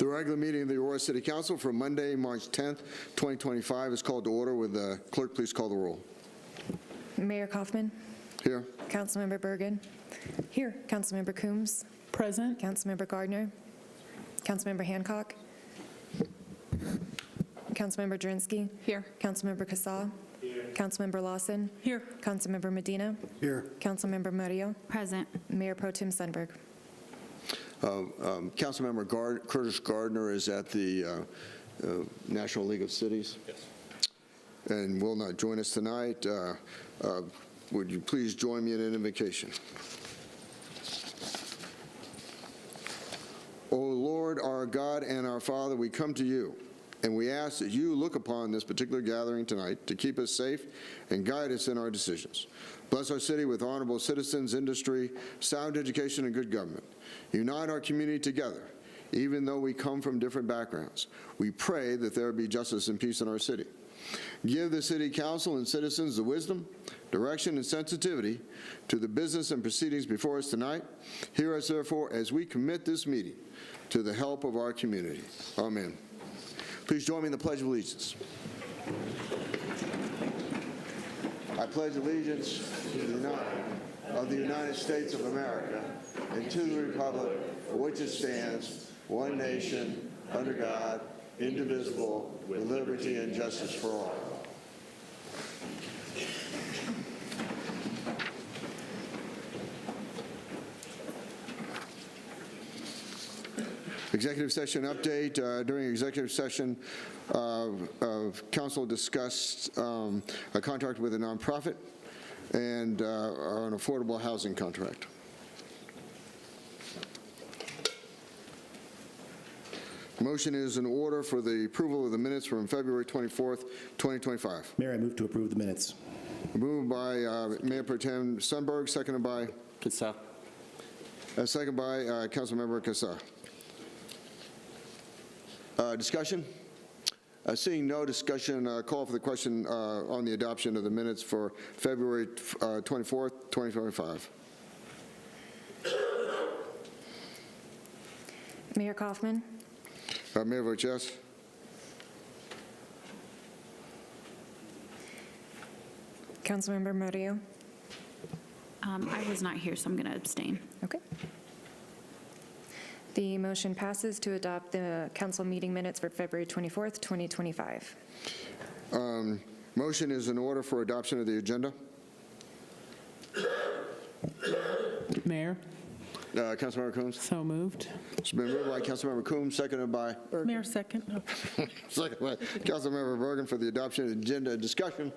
regular meeting of the Aurora City Council for Monday, March 10th, 2025 is called to order. Would the clerk please call the roll? Mayor Kaufman. Here. Councilmember Bergen. Here. Councilmember Coombs. Present. Councilmember Gardner. Councilmember Hancock. Councilmember Drinsky. Here. Councilmember Cassaw. Here. Councilmember Lawson. Here. Councilmember Medina. Here. Councilmember Murillo. Present. Mayor Pro Tem Sundberg. Councilmember Curtis Gardner is at the National League of Cities. Yes. And will not join us tonight. Would you please join me in an invocation? O Lord, our God and our Father, we come to you, and we ask that you look upon this particular gathering tonight to keep us safe and guide us in our decisions. Bless our city with honorable citizens, industry, sound education, and good government. Unite our community together, even though we come from different backgrounds. We pray that there be justice and peace in our city. Give the city council and citizens the wisdom, direction, and sensitivity to the business and proceedings before us tonight. Hear us, therefore, as we commit this meeting to the help of our community. Amen. Please join me in the Pledge of Allegiance. I pledge allegiance to the United States of America and to the republic for which it stands, one nation, under God, indivisible, with liberty and justice for all. Executive session update. During executive session, council discussed a contract with a nonprofit and an affordable housing contract. Motion is in order for the approval of the minutes from February 24th, 2025. Mayor, I move to approve the minutes. Moved by Mayor Pro Tem Sundberg, seconded by Cassaw. second by Councilmember Cassaw. Discussion? Seeing no discussion, call for the question on the adoption of the minutes for February 24th, 2025. Mayor Kaufman. Mayor votes yes. Councilmember Murillo. I was not here, so I'm going to abstain. Okay. The motion passes to adopt the council meeting minutes for February 24th, 2025. Motion is in order for adoption of the agenda. Mayor, Councilmember Coombs. so moved. It's been moved by Councilmember Coombs, seconded by Mayor, second. seconded by Councilmember Bergen for the adoption of the agenda. Discussion.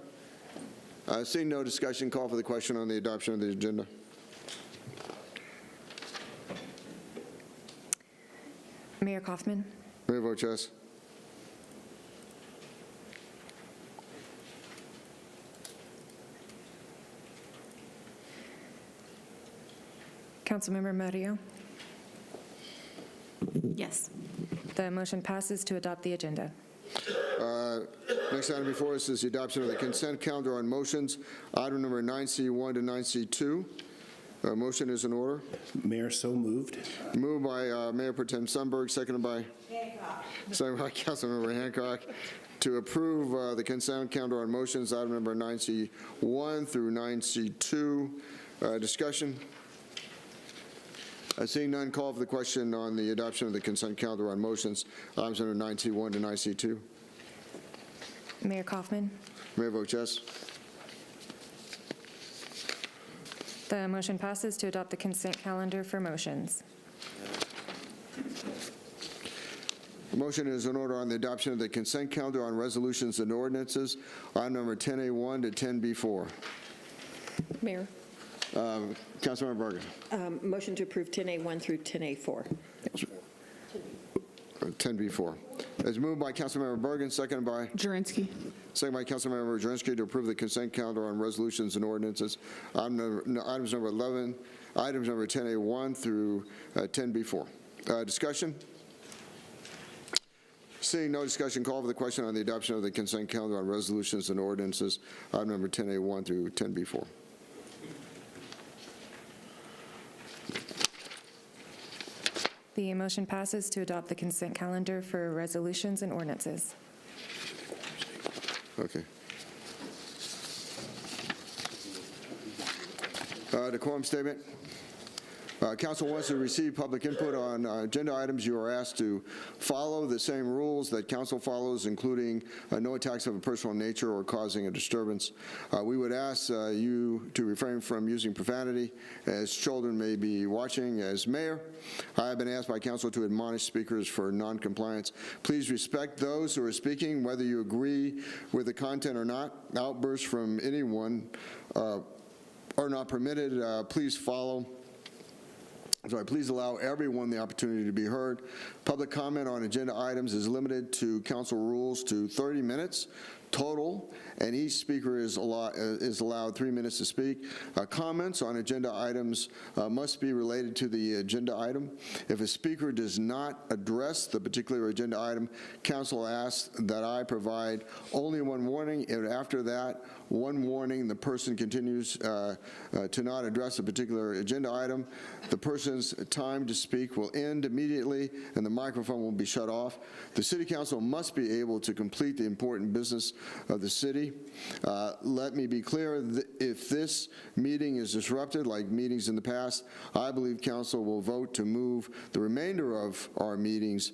Seeing no discussion, call for the question on the adoption of the agenda. Mayor Kaufman. Mayor votes yes. Councilmember Murillo. Yes. The motion passes to adopt the agenda. Next item before us is the adoption of the consent calendar on motions. Item number 9C1 to 9C2. Motion is in order. Mayor, so moved. Moved by Mayor Pro Tem Sundberg, seconded by seconded by Councilmember Hancock to approve the consent calendar on motions. Item number 9C1 through 9C2. Discussion. Seeing none, call for the question on the adoption of the consent calendar on motions. Items under 9C1 to 9C2. Mayor Kaufman. Mayor votes yes. The motion passes to adopt the consent calendar for motions. Motion is in order on the adoption of the consent calendar on resolutions and ordinances. Item number 10A1 to 10B4. Mayor, Councilmember Bergen. motion to approve 10A1 through 10A4. 10B4. It's moved by Councilmember Bergen, seconded by Jurenski. Councilmember Drinsky to approve the consent calendar on resolutions and ordinances. Items number 11, items number 10A1 through 10B4. Discussion? Seeing no discussion, call for the question on the adoption of the consent calendar on resolutions and ordinances. Item number 10A1 through 10B4. The motion passes to adopt the consent calendar for resolutions and ordinances. Okay. Decorum statement. Council wants to receive public input on agenda items. You are asked to follow the same rules that council follows, including no attacks of a personal nature or causing a disturbance. We would ask you to refrain from using profanity, as children may be watching. As mayor, I have been asked by council to admonish speakers for noncompliance. Please respect those who are speaking, whether you agree with the content or not. Outbursts from anyone are not permitted. Please allow everyone the opportunity to be heard. Public comment on agenda items is limited to council rules to 30 minutes total, and each speaker is allowed 3 minutes to speak. Comments on agenda items must be related to the agenda item. If a speaker does not address the particular agenda item, council asks that I provide only one warning, and after that one warning, the person continues to not address a particular agenda item. The person's time to speak will end immediately, and the microphone will be shut off. The city council must be able to complete the important business of the city. Let me be clear, if this meeting is disrupted, like meetings in the past, I believe council will vote to move the remainder of our meetings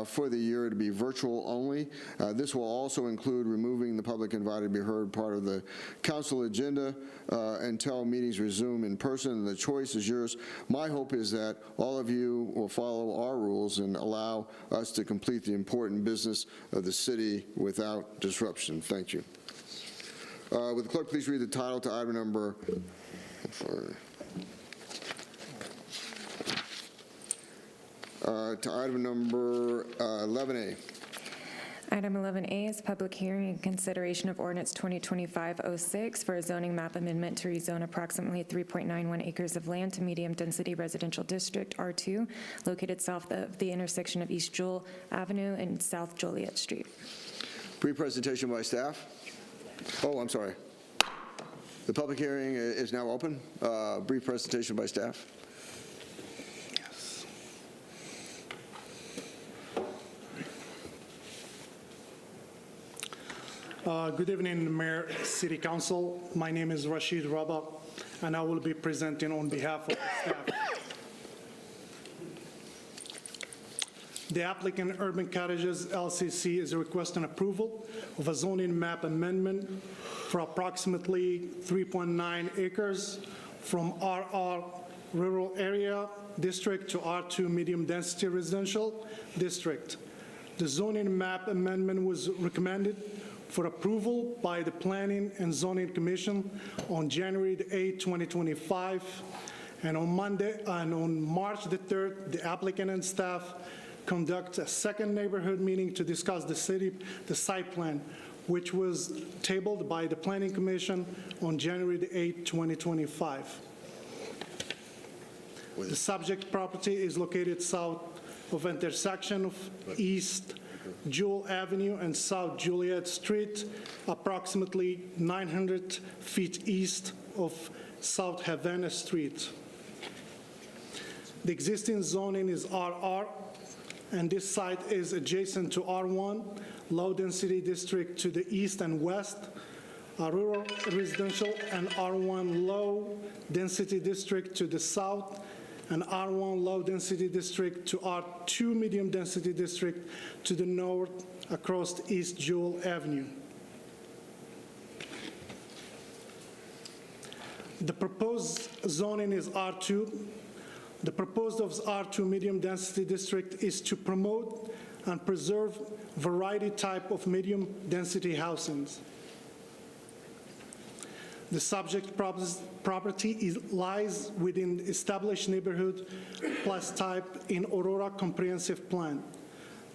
for the year to be virtual only. This will also include removing the public invited to be heard part of the council agenda until meetings resume in person. The choice is yours. My hope is that all of you will follow our rules and allow us to complete the important business of the city without disruption. Thank you. Would the clerk please read the title to item number to item number 11A. Item 11A is public hearing and consideration of ordinance 2025-06 for a zoning map amendment to rezone approximately 3.91 acres of land to medium-density residential district, R2, located south of the intersection of East Jewel Avenue and South Joliet Street. Brief presentation by staff. Oh, I'm sorry. The public hearing is now open. Brief presentation by staff. Good evening, Mayor, City Council. My name is Rashid Rabah, and I will be presenting on behalf of the staff. The applicant, Urban Cottages LCC, is requesting approval of a zoning map amendment for approximately 3.9 acres from RR Rural Area District to R2 Medium Density Residential District. The zoning map amendment was recommended for approval by the Planning and Zoning Commission on January 8, 2025, and on March 3rd, the applicant and staff conduct a second neighborhood meeting to discuss the site plan, which was tabled by the Planning Commission on January 8, 2025. The subject property is located south of intersection of East Jewel Avenue and South Joliet Street, approximately 900 feet east of South Havana Street. The existing zoning is RR, and this site is adjacent to R1, low-density district to the east and west, Aurora residential and R1 low-density district to the south, and R1 low-density district to R2 medium-density district to the north across East Jewel Avenue. The proposed zoning is R2. The proposed of R2 medium-density district is to promote and preserve variety type of medium-density housings. The subject property lies within established neighborhood plus type in Aurora Comprehensive Plan.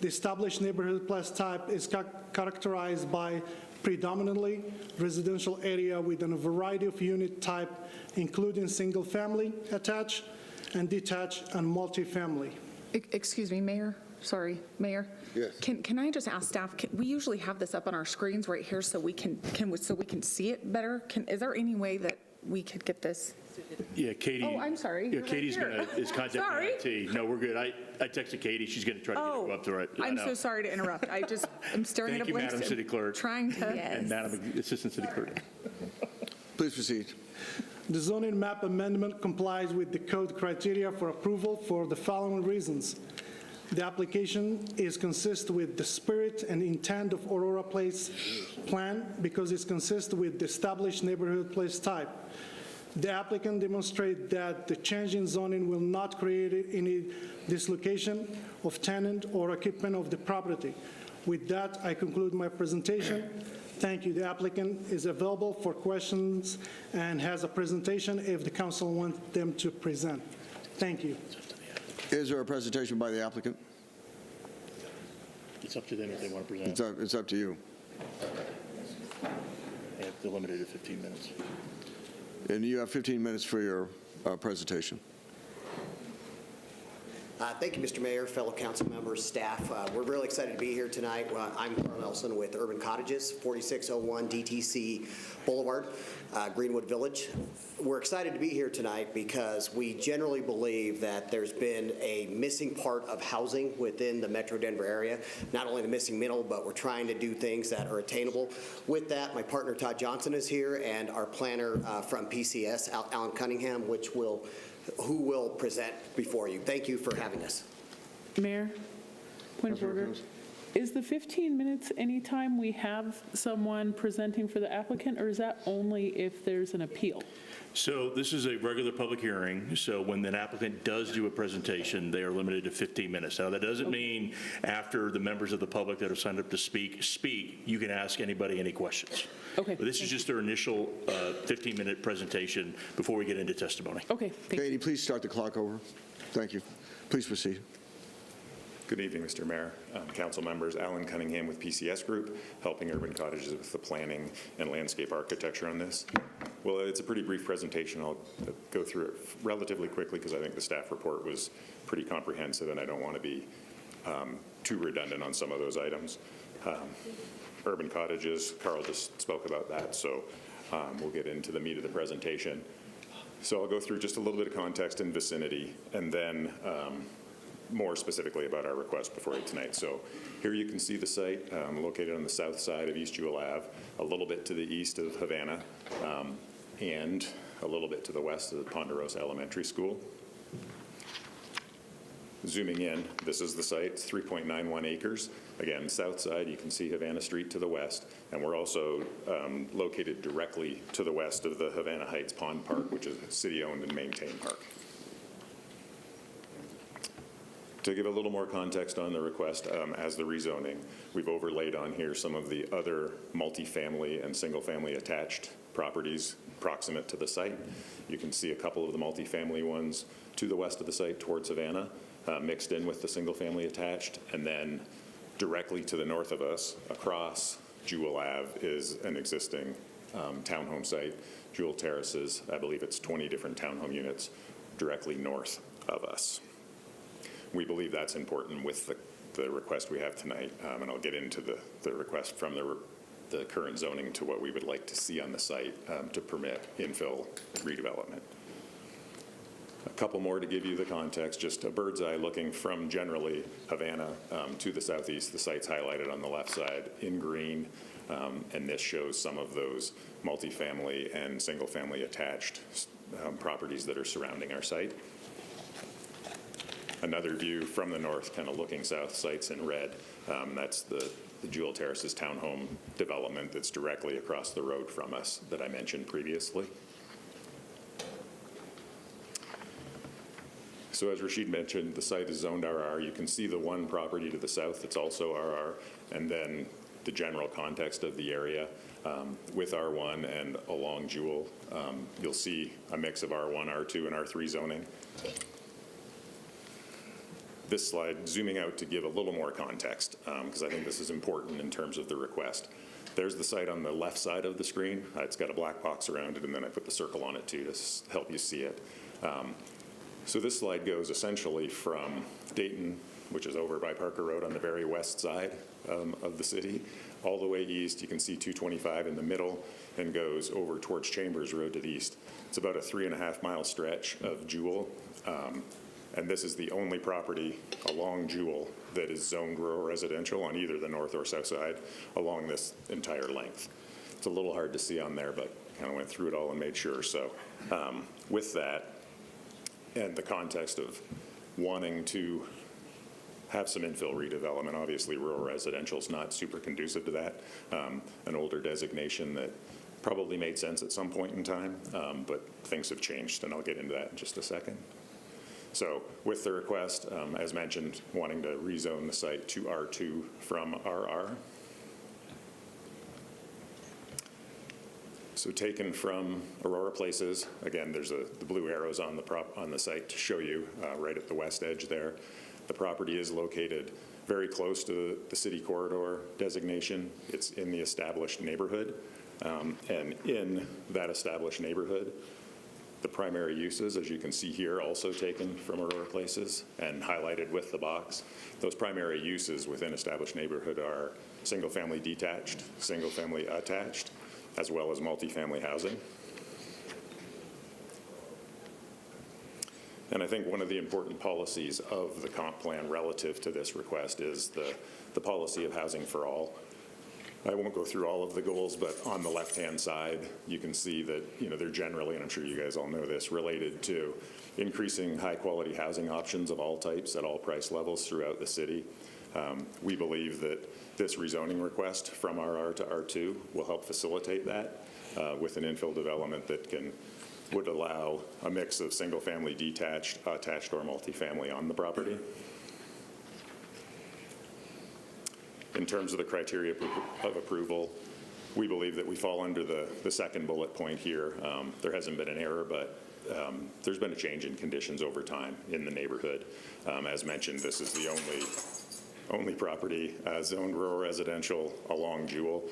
The established neighborhood plus type is characterized by predominantly residential area within a variety of unit type, including single-family, attached, and detached, and multifamily. Excuse me, Mayor. Sorry, Mayor. Yes. Can I just ask staff? We usually have this up on our screens right here, so we can see it better. Is there any way that we could get this? Yeah, Katie. Oh, I'm sorry. Yeah, You're right Katie's here. is contacting Sorry. IT. No, we're good. I texted Katie. She's going to try to get you up to it. I'm so sorry to interrupt. I'm staring at a Thank you, blank. Madam City Clerk. Trying to. And Madam Assistant City Clerk. Please proceed. The zoning map amendment complies with the code criteria for approval for the following reasons. The application is consistent with the spirit and intent of Aurora Place plan because it's consistent with the established neighborhood place type. The applicant demonstrates that the change in zoning will not create any dislocation of tenant or occupant of the property. With that, I conclude my presentation. Thank you. The applicant is available for questions and has a presentation if the council wants them to present. Thank you. Is there a presentation by the applicant? It's up to them if they want to present. It's up to you. They're limited to 15 minutes. And you have 15 minutes for your presentation. Thank you, Mr. Mayor, fellow council members, staff. We're really excited to be here tonight. I'm Carl Nelson with Urban Cottages, 4601 DTC Boulevard, Greenwood Village. We're excited to be here tonight because we generally believe that there's been a missing part of housing within the Metro Denver area. Not only the missing middle, but we're trying to do things that are attainable. With that, my partner Todd Johnson is here, and our planner from PCS, Alan Cunningham, who will present before you. Thank you for having us. Mayor, point of order. Is the 15 minutes anytime we have someone presenting for the applicant, or is that only if there's an appeal? So this is a regular public hearing, so when an applicant does do a presentation, they are limited to 15 minutes. Now, that doesn't mean after the members of the public that have signed up to speak, you can ask anybody any questions. Okay. But this is just their initial 15-minute presentation before we get into testimony. Okay, thank you. Katie, please start the clock over. Thank you. Please proceed. Good evening, Mr. Mayor, council members. Alan Cunningham with PCS Group, helping Urban Cottages with the planning and landscape architecture on this. Well, it's a pretty brief presentation. I'll go through it relatively quickly because I think the staff report was pretty comprehensive and I don't want to be too redundant on some of those items. Urban Cottages, Carl just spoke about that, so we'll get into the meat of the presentation. So I'll go through just a little bit of context and vicinity, and then more specifically about our request before you tonight. So here you can see the site located on the south side of East Jewel Ave, a little bit to the east of Havana, and a little bit to the west of the Ponderosa Elementary School. Zooming in, this is the site. It's 3.91 acres. Again, south side, you can see Havana Street to the west, and we're also located directly to the west of the Havana Heights Pond Park, which is a city-owned and maintained park. To give a little more context on the request, as the rezoning, we've overlaid on here some of the other multifamily and single-family attached properties proximate to the site. You can see a couple of the multifamily ones to the west of the site towards Havana, mixed in with the single-family attached, and then directly to the north of us, across Jewel Ave, is an existing townhome site, Jewel Terraces. I believe it's 20 different townhome units directly north of us. We believe that's important with the request we have tonight, and I'll get into the request from the current zoning to what we would like to see on the site to permit infill redevelopment. A couple more to give you the context, just a bird's eye looking from generally Havana to the southeast. The site's highlighted on the left side in green, and this shows some of those multifamily and single-family attached properties that are surrounding our site. Another view from the north, kind of looking south, sites in red. That's the Jewel Terraces townhome development that's directly across the road from us that I mentioned previously. So as Rashid mentioned, the site is zoned RR. You can see the one property to the south that's also RR, and then the general context of the area with R1 and along Jewel. You'll see a mix of R1, R2, and R3 zoning. This slide, zooming out to give a little more context, because I think this is important in terms of the request. There's the site on the left side of the screen. It's got a black box around it, and then I put the circle on it too to help you see it. So this slide goes essentially from Dayton which is over by Parker Road on the very west side of the city. All the way east, you can see 225 in the middle and goes over towards Chambers Road to the east. It's about a 3.5-mile stretch of Jewel. And this is the only property along Jewel that is zoned rural residential on either the north or south side along this entire length. It's a little hard to see on there, but kind of went through it all and made sure. So with that, and the context of wanting to have some infill redevelopment, obviously rural residential is not super conducive to that. An older designation that probably made sense at some point in time, but things have changed, and I'll get into that in just a second. So with the request, as mentioned, wanting to rezone the site to R2 from RR. So taken from Aurora Places, again, there's the blue arrows on the site to show you right at the west edge there. The property is located very close to the city corridor designation. It's in the established neighborhood. And in that established neighborhood, the primary uses, as you can see here, also taken from Aurora Places and highlighted with the box. Those primary uses within established neighborhood are single-family detached, single-family attached, as well as multifamily housing. And I think one of the important policies of the comp plan relative to this request is the policy of housing for all. I won't go through all of the goals, but on the left-hand side, you can see that, they're generally, and I'm sure you guys all know this, related to increasing high-quality housing options of all types at all price levels throughout the city. We believe that this rezoning request from RR to R2 will help facilitate that with an infill development that would allow a mix of single-family detached, attached, or multifamily on the property. In terms of the criteria of approval, we believe that we fall under the second bullet point here. There hasn't been an error, but there's been a change in conditions over time in the neighborhood. As mentioned, this is the only property zoned rural residential along Jewel.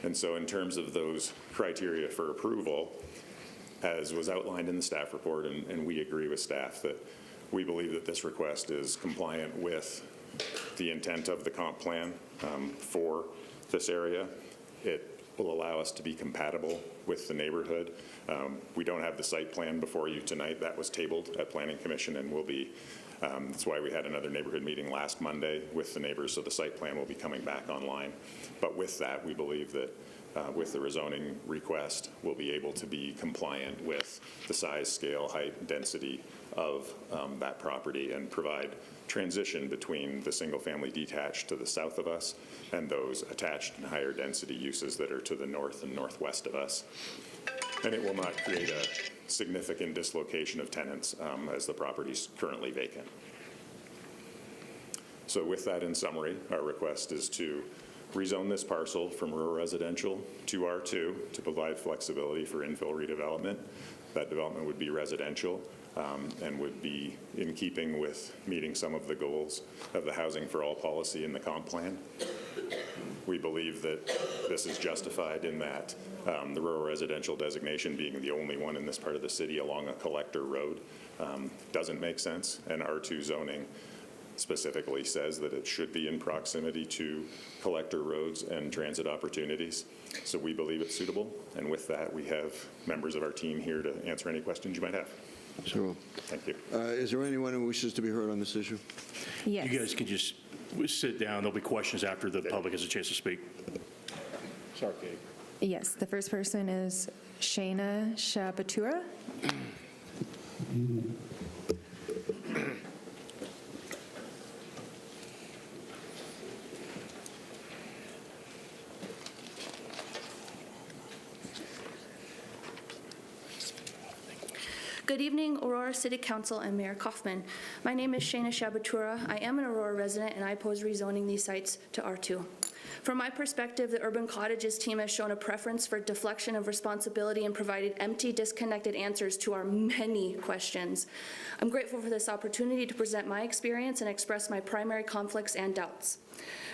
And so in terms of those criteria for approval, as was outlined in the staff report, and we agree with staff that we believe that this request is compliant with the intent of the comp plan for this area. It will allow us to be compatible with the neighborhood. We don't have the site plan before you tonight. That was tabled at Planning Commission and will be, that's why we had another neighborhood meeting last Monday with the neighbors, so the site plan will be coming back online. But with that, we believe that with the rezoning request, we'll be able to be compliant with the size, scale, height, density of that property and provide transition between the single-family detached to the south of us and those attached and higher density uses that are to the north and northwest of us. And it will not create a significant dislocation of tenants as the property is currently vacant. So with that in summary, our request is to rezone this parcel from rural residential to R2 to provide flexibility for infill redevelopment. That development would be residential and would be in keeping with meeting some of the goals of the Housing for All policy in the comp plan. We believe that this is justified in that the rural residential designation being the only one in this part of the city along a collector road doesn't make sense, and R2 zoning specifically says that it should be in proximity to collector roads and transit opportunities. So we believe it's suitable, and with that, we have members of our team here to answer any questions you might have. So, Thank you. is there anyone who wishes to be heard on this issue? Yes. You guys can just sit down. There'll be questions after the public has a chance to speak. Sorry, Kate. Yes, the first person is Shayna Shabatura. Good evening, Aurora City Council and Mayor Kaufman. My name is Shayna Shabatura. I am an Aurora resident, and I oppose rezoning these sites to R2. From my perspective, the Urban Cottages team has shown a preference for deflection of responsibility and provided empty, disconnected answers to our many questions. I'm grateful for this opportunity to present my experience and express my primary conflicts and doubts.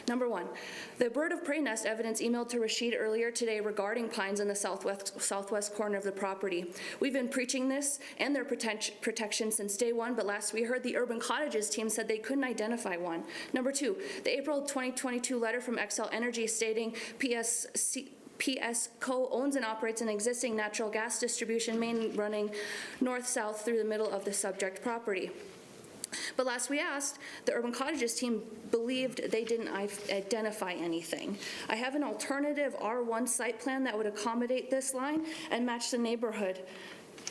Number one, the bird of prey nest evidence emailed to Rashid earlier today regarding pines in the southwest corner of the property. We've been preaching this and their protection since day one, but last we heard the Urban Cottages team said they couldn't identify one. Number two, the April 2022 letter from Xcel Energy stating PS Co. owns and operates an existing natural gas distribution main running north-south through the middle of the subject property. But last we asked, the Urban Cottages team believed they didn't identify anything. I have an alternative R1 site plan that would accommodate this line and match the neighborhood,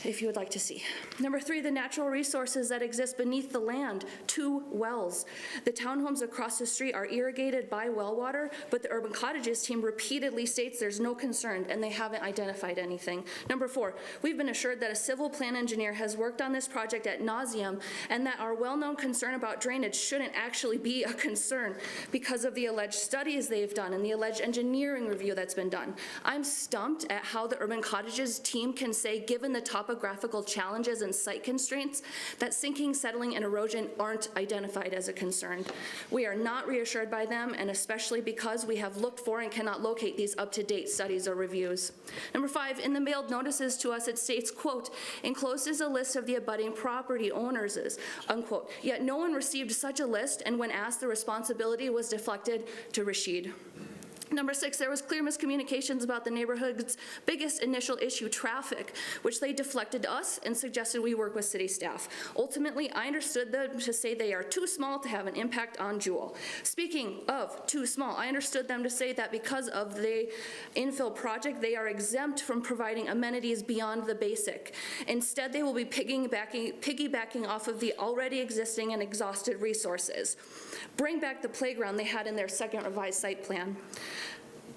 if you would like to see. Number three, the natural resources that exist beneath the land, 2 wells. The townhomes across the street are irrigated by well water, but the Urban Cottages team repeatedly states there's no concern and they haven't identified anything. Number four, we've been assured that a civil plan engineer has worked on this project ad nauseum and that our well-known concern about drainage shouldn't actually be a concern because of the alleged studies they've done and the alleged engineering review that's been done. I'm stumped at how the Urban Cottages team can say, given the topographical challenges and site constraints, that sinking, settling, and erosion aren't identified as a concern. We are not reassured by them, and especially because we have looked for and cannot locate these up-to-date studies or reviews. Number five, in the mailed notices to us, it states, quote, enclosed is a list of the abutting property owners, unquote. Yet no one received such a list, and when asked, the responsibility was deflected to Rashid. Number six, there was clear miscommunications about the neighborhood's biggest initial issue, traffic, which they deflected to us and suggested we work with city staff. Ultimately, I understood them to say they are too small to have an impact on Jewel. Speaking of too small, I understood them to say that because of the infill project, they are exempt from providing amenities beyond the basic. Instead, they will be piggybacking off of the already existing and exhausted resources. Bring back the playground they had in their second revised site plan.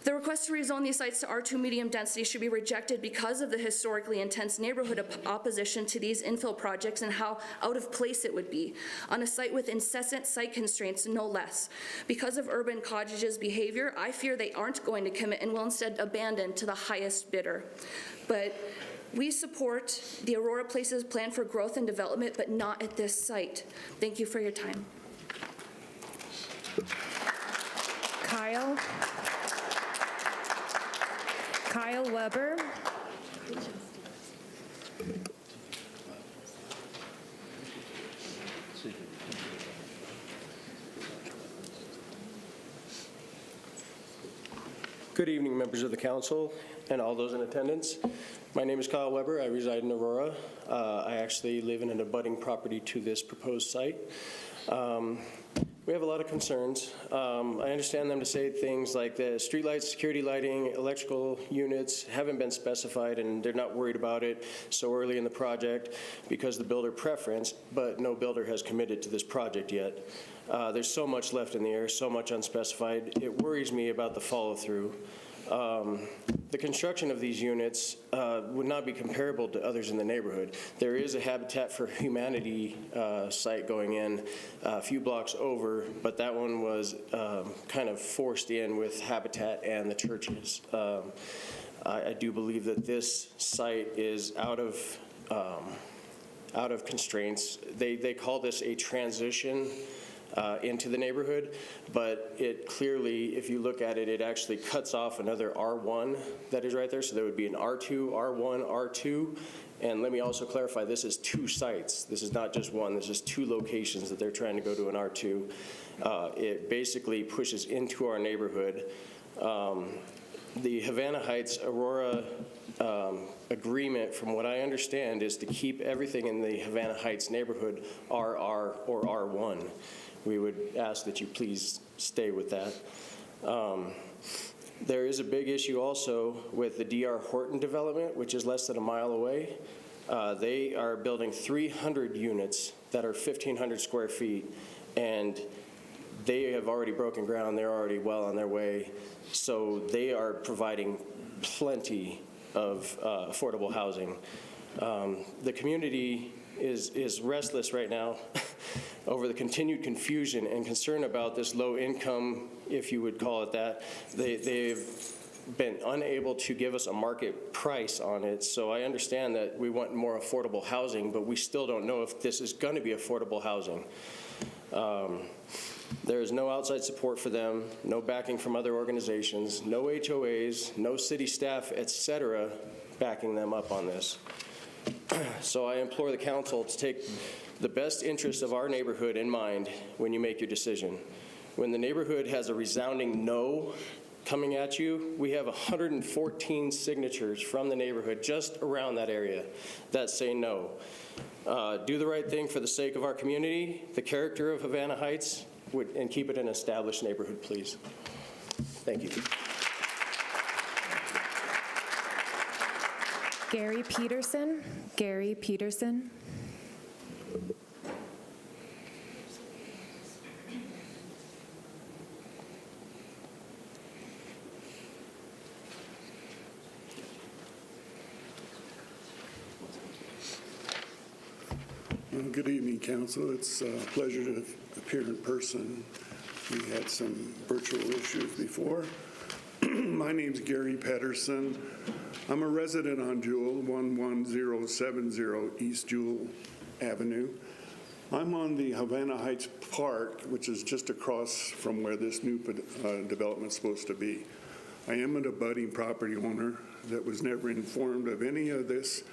The request to rezone these sites to R2 medium density should be rejected because of the historically intense neighborhood opposition to these infill projects and how out of place it would be on a site with incessant site constraints, no less. Because of Urban Cottages' behavior, I fear they aren't going to commit and will instead abandon to the highest bidder. But we support the Aurora Places plan for growth and development, but not at this site. Thank you for your time. Kyle Weber. Good evening, members of the council and all those in attendance. My name is Kyle Weber. I reside in Aurora. I actually live in an abutting property to this proposed site. We have a lot of concerns. I understand them to say things like the streetlights, security lighting, electrical units haven't been specified and they're not worried about it so early in the project because the builder preference, but no builder has committed to this project yet. There's so much left in the air, so much unspecified. It worries me about the follow-through. The construction of these units would not be comparable to others in the neighborhood. There is a Habitat for Humanity site going in a few blocks over, but that one was kind of forced in with Habitat and the churches. I do believe that this site is out of constraints. They call this a transition into the neighborhood, but it clearly, if you look at it, it actually cuts off another R1 that is right there. So there would be an R2, R1, R2. And let me also clarify, this is 2 sites. This is not just one. This is 2 locations that they're trying to go to an R2. It basically pushes into our neighborhood. The Havana Heights Aurora agreement, from what I understand, is to keep everything in the Havana Heights neighborhood RR or R1. We would ask that you please stay with that. There is a big issue also with the DR Horton development, which is less than a mile away. They are building 300 units that are 1,500 square feet, and they have already broken ground. They're already well on their way. So they are providing plenty of affordable housing. The community is restless right now. over the continued confusion and concern about this low income, if you would call it that. They've been unable to give us a market price on it. So I understand that we want more affordable housing, but we still don't know if this is going to be affordable housing. There is no outside support for them, no backing from other organizations, no HOAs, no city staff, et cetera, backing them up on this. So I implore the council to take the best interests of our neighborhood in mind when you make your decision. When the neighborhood has a resounding no coming at you, we have 114 signatures from the neighborhood just around that area that say no. Do the right thing for the sake of our community, the character of Havana Heights, and keep it an established neighborhood, please. Thank you. Gary Peterson. Gary Peterson. Good evening, Council. It's a pleasure to appear in person. We had some virtual issues before. My name's Gary Pedersen. I'm a resident on Jewel, 11070 East Jewel Avenue. I'm on the Havana Heights Park, which is just across from where this new development's supposed to be. I am an abutting property owner that was never informed of any of this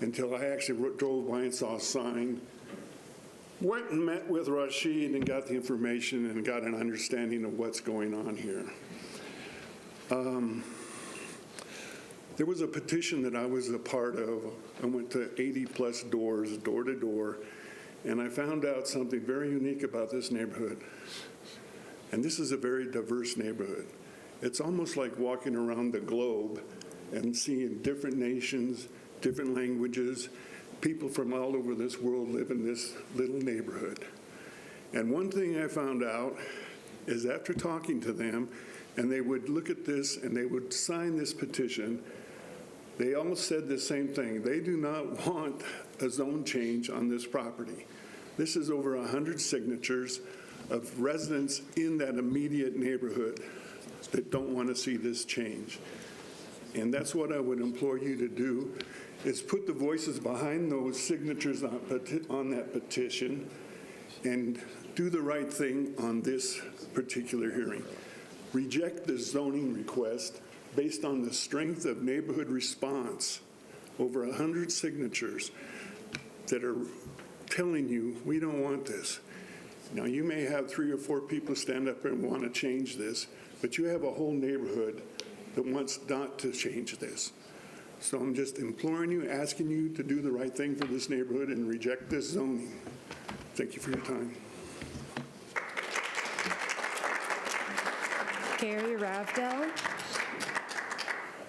until I actually drove by and saw a sign, went and met with Rashid and got the information and got an understanding of what's going on here. There was a petition that I was a part of. I went to 80-plus doors, door to door, and I found out something very unique about this neighborhood. And this is a very diverse neighborhood. It's almost like walking around the globe and seeing different nations, different languages. People from all over this world live in this little neighborhood. And one thing I found out is after talking to them, and they would look at this and they would sign this petition, they all said the same thing. They do not want a zone change on this property. This is over 100 signatures of residents in that immediate neighborhood that don't want to see this change. And that's what I would implore you to do, is put the voices behind those signatures on that petition and do the right thing on this particular hearing. Reject the zoning request based on the strength of neighborhood response, over 100 signatures that are telling you, we don't want this. Now, you may have 3 or 4 people stand up and want to change this, but you have a whole neighborhood that wants not to change this. So I'm just imploring you, asking you to do the right thing for this neighborhood and reject this zoning. Thank you for your time. Gary Ravdell.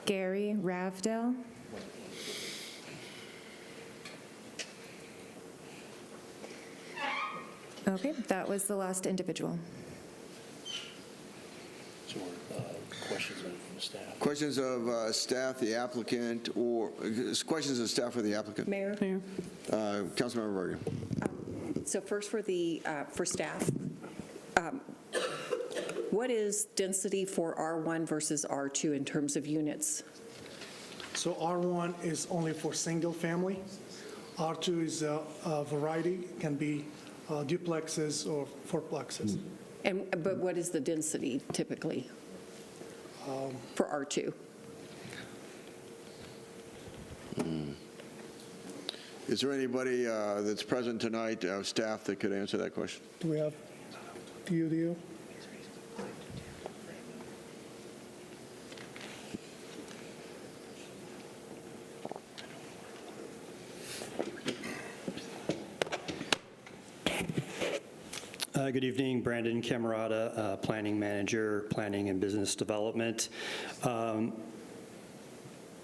Gary Ravdell. Okay, that was the last individual. So, questions of staff? Questions of staff, the applicant, or questions of staff or the applicant? Mayor? Councilmember Bergen. So first for staff, what is density for R1 versus R2 in terms of units? So R1 is only for single family. R2 is a variety, can be duplexes or fourplexes. But what is the density typically for R2? Is there anybody that's present tonight, staff, that could answer that question? Do we have DUDU? Good evening, Brandon Camerata, Planning Manager, Planning and Business Development.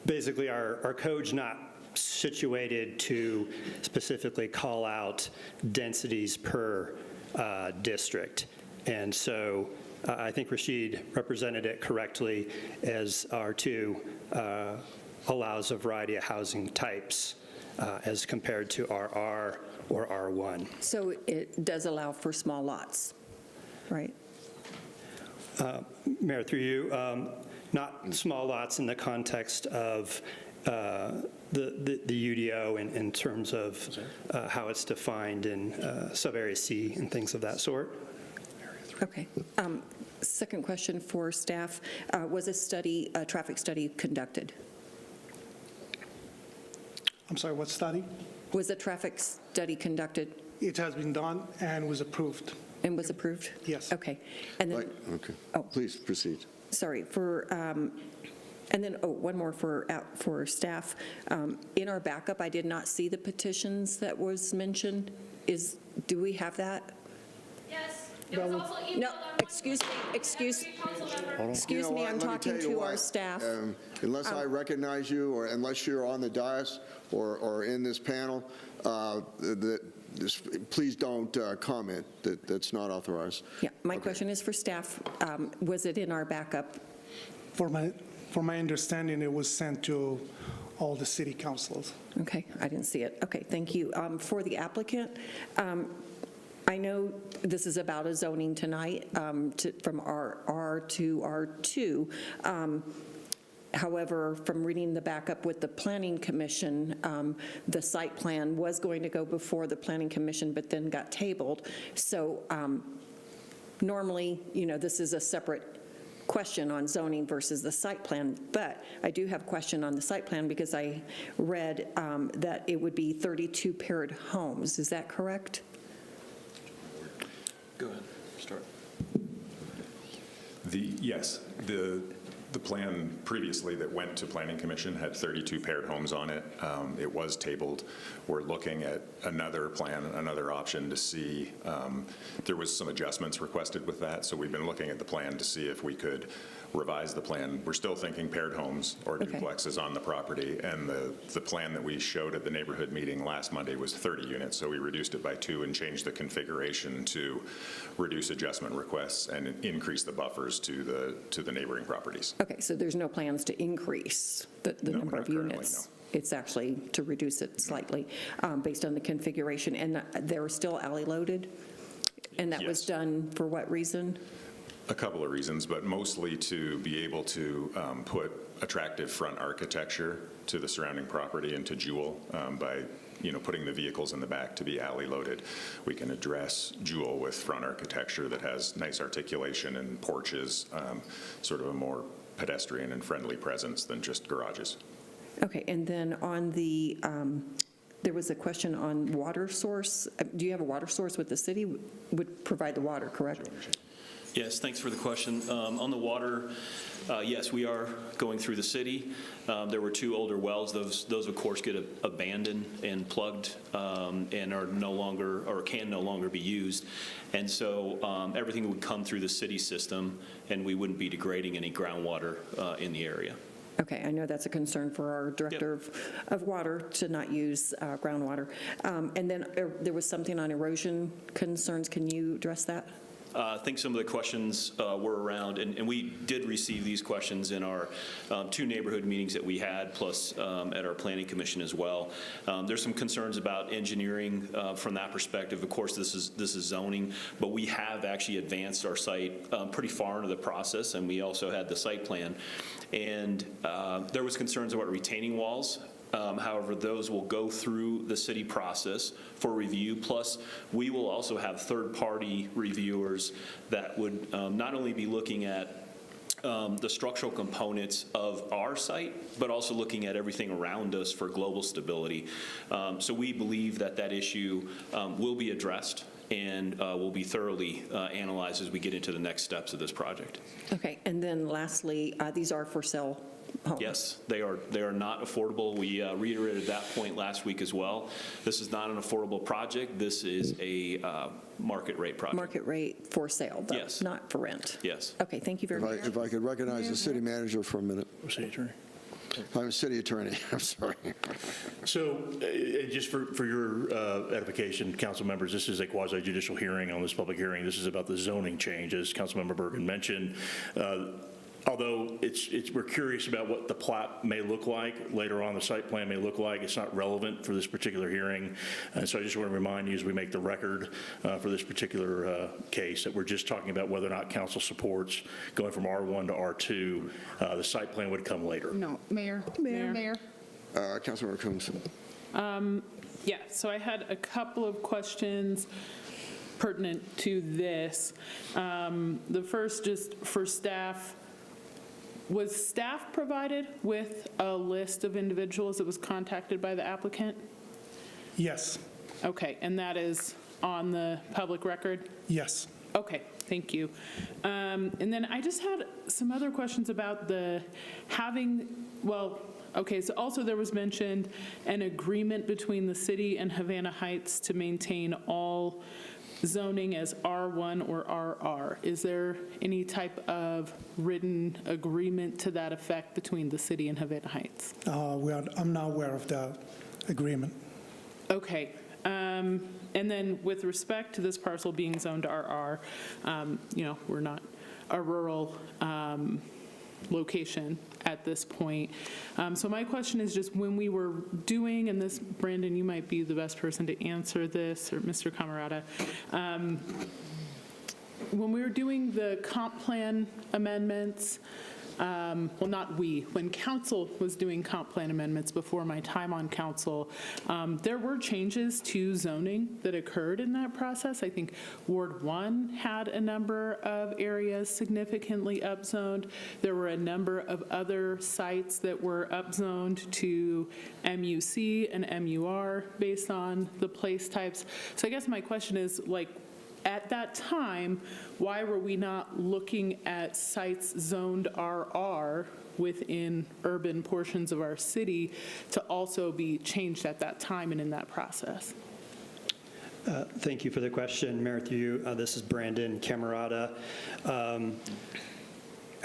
Basically, our code's not situated to specifically call out densities per district. And so I think Rashid represented it correctly, as R2 allows a variety of housing types as compared to RR, or R1. So it does allow for small lots, right? Mayor, through you, not small lots in the context of the UDO in terms of how it's defined in sub-area C and things of that sort. Okay. Second question for staff. Was a traffic study conducted? I'm sorry, what study? Was a traffic study conducted It has been done and was approved. and was approved? Yes. Okay. And then, Okay. Oh. Please proceed. sorry, and then, one more for staff. In our backup, I did not see the petitions that was mentioned. Do we have that? Yes. No, excuse me, excuse You know me, what, I'm let me talking tell you to our what, staff. Unless I recognize you, or unless you're on the dais or in this panel, please don't comment. That's not authorized. Yeah, my question is for staff. Was it in our backup? For my understanding, it was sent to all the city councils. Okay, I didn't see it. Okay, thank you. For the applicant, I know this is about a zoning tonight, from R to R2. However, from reading the backup with the Planning Commission, the site plan was going to go before the Planning Commission, but then got tabled. So normally, this is a separate question on zoning versus the site plan, but I do have a question on the site plan because I read that it would be 32 paired homes. Is that correct? Go ahead, start. Yes, the plan previously that went to Planning Commission had 32 paired homes on it. It was tabled. We're looking at another plan, another option to see. There was some adjustments requested with that, so we've been looking at the plan to see if we could revise the plan. We're still thinking paired homes or duplexes on the property, and the plan that we showed at the neighborhood meeting last Monday was 30 units, so we reduced it by 2 and changed the configuration to reduce adjustment requests and increase the buffers to the neighboring properties. Okay, so there's no plans to increase the number of units? It's actually to reduce it slightly based on the configuration, and they're still alley loaded? And that was done for what reason? A couple of reasons, but mostly to be able to put attractive front architecture to the surrounding property and to Jewel by putting the vehicles in the back to be alley loaded. We can address Jewel with front architecture that has nice articulation and porches, sort of a more pedestrian and friendly presence than just garages. Okay, and then on the, there was a question on water source. Do you have a water source with the city would provide the water, correct? Yes, thanks for the question. On the water, yes, we are going through the city. There were 2 older wells. Those of course get abandoned and plugged and are no longer, or can no longer be used. And so everything would come through the city system, and we wouldn't be degrading any groundwater in the area. Okay, I know that's a concern for our director of water to not use groundwater. And then there was something on erosion concerns. Can you address that? I think some of the questions were around, and we did receive these questions in our 2 neighborhood meetings that we had, plus at our planning commission as well. There's some concerns about engineering from that perspective. Of course, this is zoning, but we have actually advanced our site pretty far into the process, and we also had the site plan. And there was concerns about retaining walls. However, those will go through the city process for review. Plus, we will also have third-party reviewers that would not only be looking at the structural components of our site, but also looking at everything around us for global stability. So we believe that issue will be addressed and will be thoroughly analyzed as we get into the next steps of this project. Okay, and then lastly, these are for sale homes? Yes, they are not affordable. We reiterated that point last week as well. This is not an affordable project. This is a market rate project. Market rate for sale, though? Yes. Not for rent? Yes. Okay, thank you very much. If I could recognize the city manager for a minute. City attorney. I'm a city attorney, I'm sorry. So just for your edification, council members, this is a quasi-judicial hearing on this public hearing. This is about the zoning change, as Councilmember Bergen mentioned. Although we're curious about what the plat may look like later on, the site plan may look like. It's not relevant for this particular hearing. And so I just want to remind you as we make the record for this particular case that we're just talking about whether or not council supports going from R1 to R2. The site plan would come later. No, Mayor. Councilmember Coombs. Yeah, so I had a couple of questions pertinent to this. The first, just for staff, was staff provided with a list of individuals that was contacted by the applicant? Yes, Okay, and that is on the public record? yes. Okay, thank you. And then I just had some other questions about okay, so also there was mentioned an agreement between the city and Havana Heights to maintain all zoning as R1 or RR. Is there any type of written agreement to that effect between the city and Havana Heights? I'm not aware of the agreement. Okay. And then with respect to this parcel being zoned RR, we're not a rural location at this point. So my question is just when we were doing, and this, Brandon, you might be the best person to answer this, or Mr. Camarada, when we were doing the comp plan amendments, when council was doing comp plan amendments before my time on council, there were changes to zoning that occurred in that process. I think Ward 1 had a number of areas significantly upzoned. There were a number of other sites that were upzoned to MUC and MUR based on the place types. So I guess my question is, at that time, why were we not looking at sites zoned RR within urban portions of our city to also be changed at that time and in that process? Thank you for the question, Mayor. Through you, this is Brandon Camarada. I'm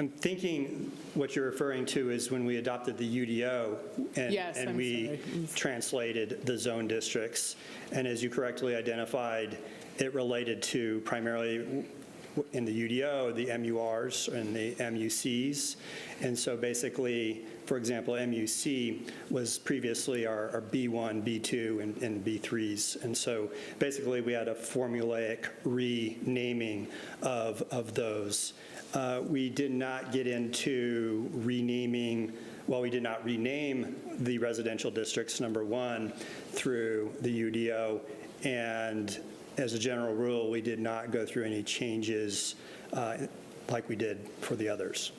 thinking what you're referring to is when we adopted the UDO and we translated the zone districts. And as you correctly identified, it related to primarily in the UDO, the MURs and the MUCs. And so basically, for example, MUC was previously our B1, B2, and B3s. And so basically we had a formulaic renaming of those. We did not get into renaming, we did not rename the residential districts, number one, through the UDO. And as a general rule, we did not go through any changes like we did for the others.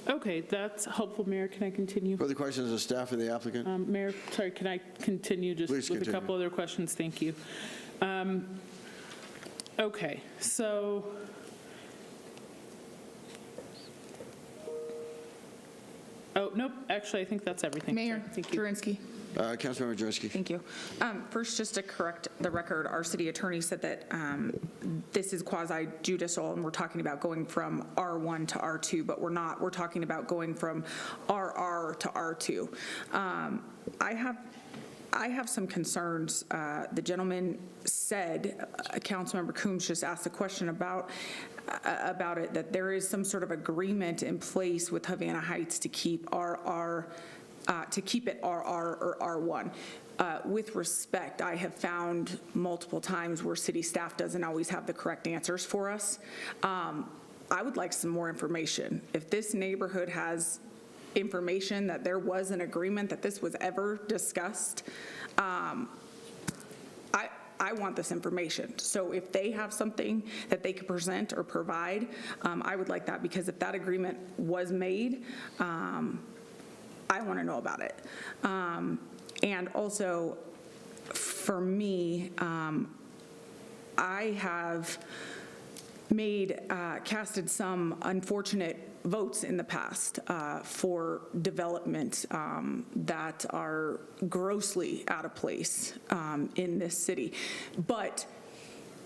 Okay, that's helpful, Mayor. Can I continue? Further questions of staff or the applicant? Mayor, sorry, can I continue just Please with continue. a couple other questions? Thank you. Okay, so nope, actually, I think that's everything. Mayor Thank you. Jurenski. Councilmember Jersky. Thank you. First, just to correct the record, our city attorney said that this is quasi-judicial, and we're talking about going from R1 to R2, but we're not. We're talking about going from RR to R2. I have some concerns. The gentleman said, Councilmember Coombs just asked a question about it, that there is some sort of agreement in place with Havana Heights to keep it RR or R1. With respect, I have found multiple times where city staff doesn't always have the correct answers for us. I would like some more information. If this neighborhood has information that there was an agreement that this was ever discussed, I want this information. So if they have something that they could present or provide, I would like that, because if that agreement was made, I want to know about it. And also, for me, I have casted some unfortunate votes in the past for development that are grossly out of place in this city. But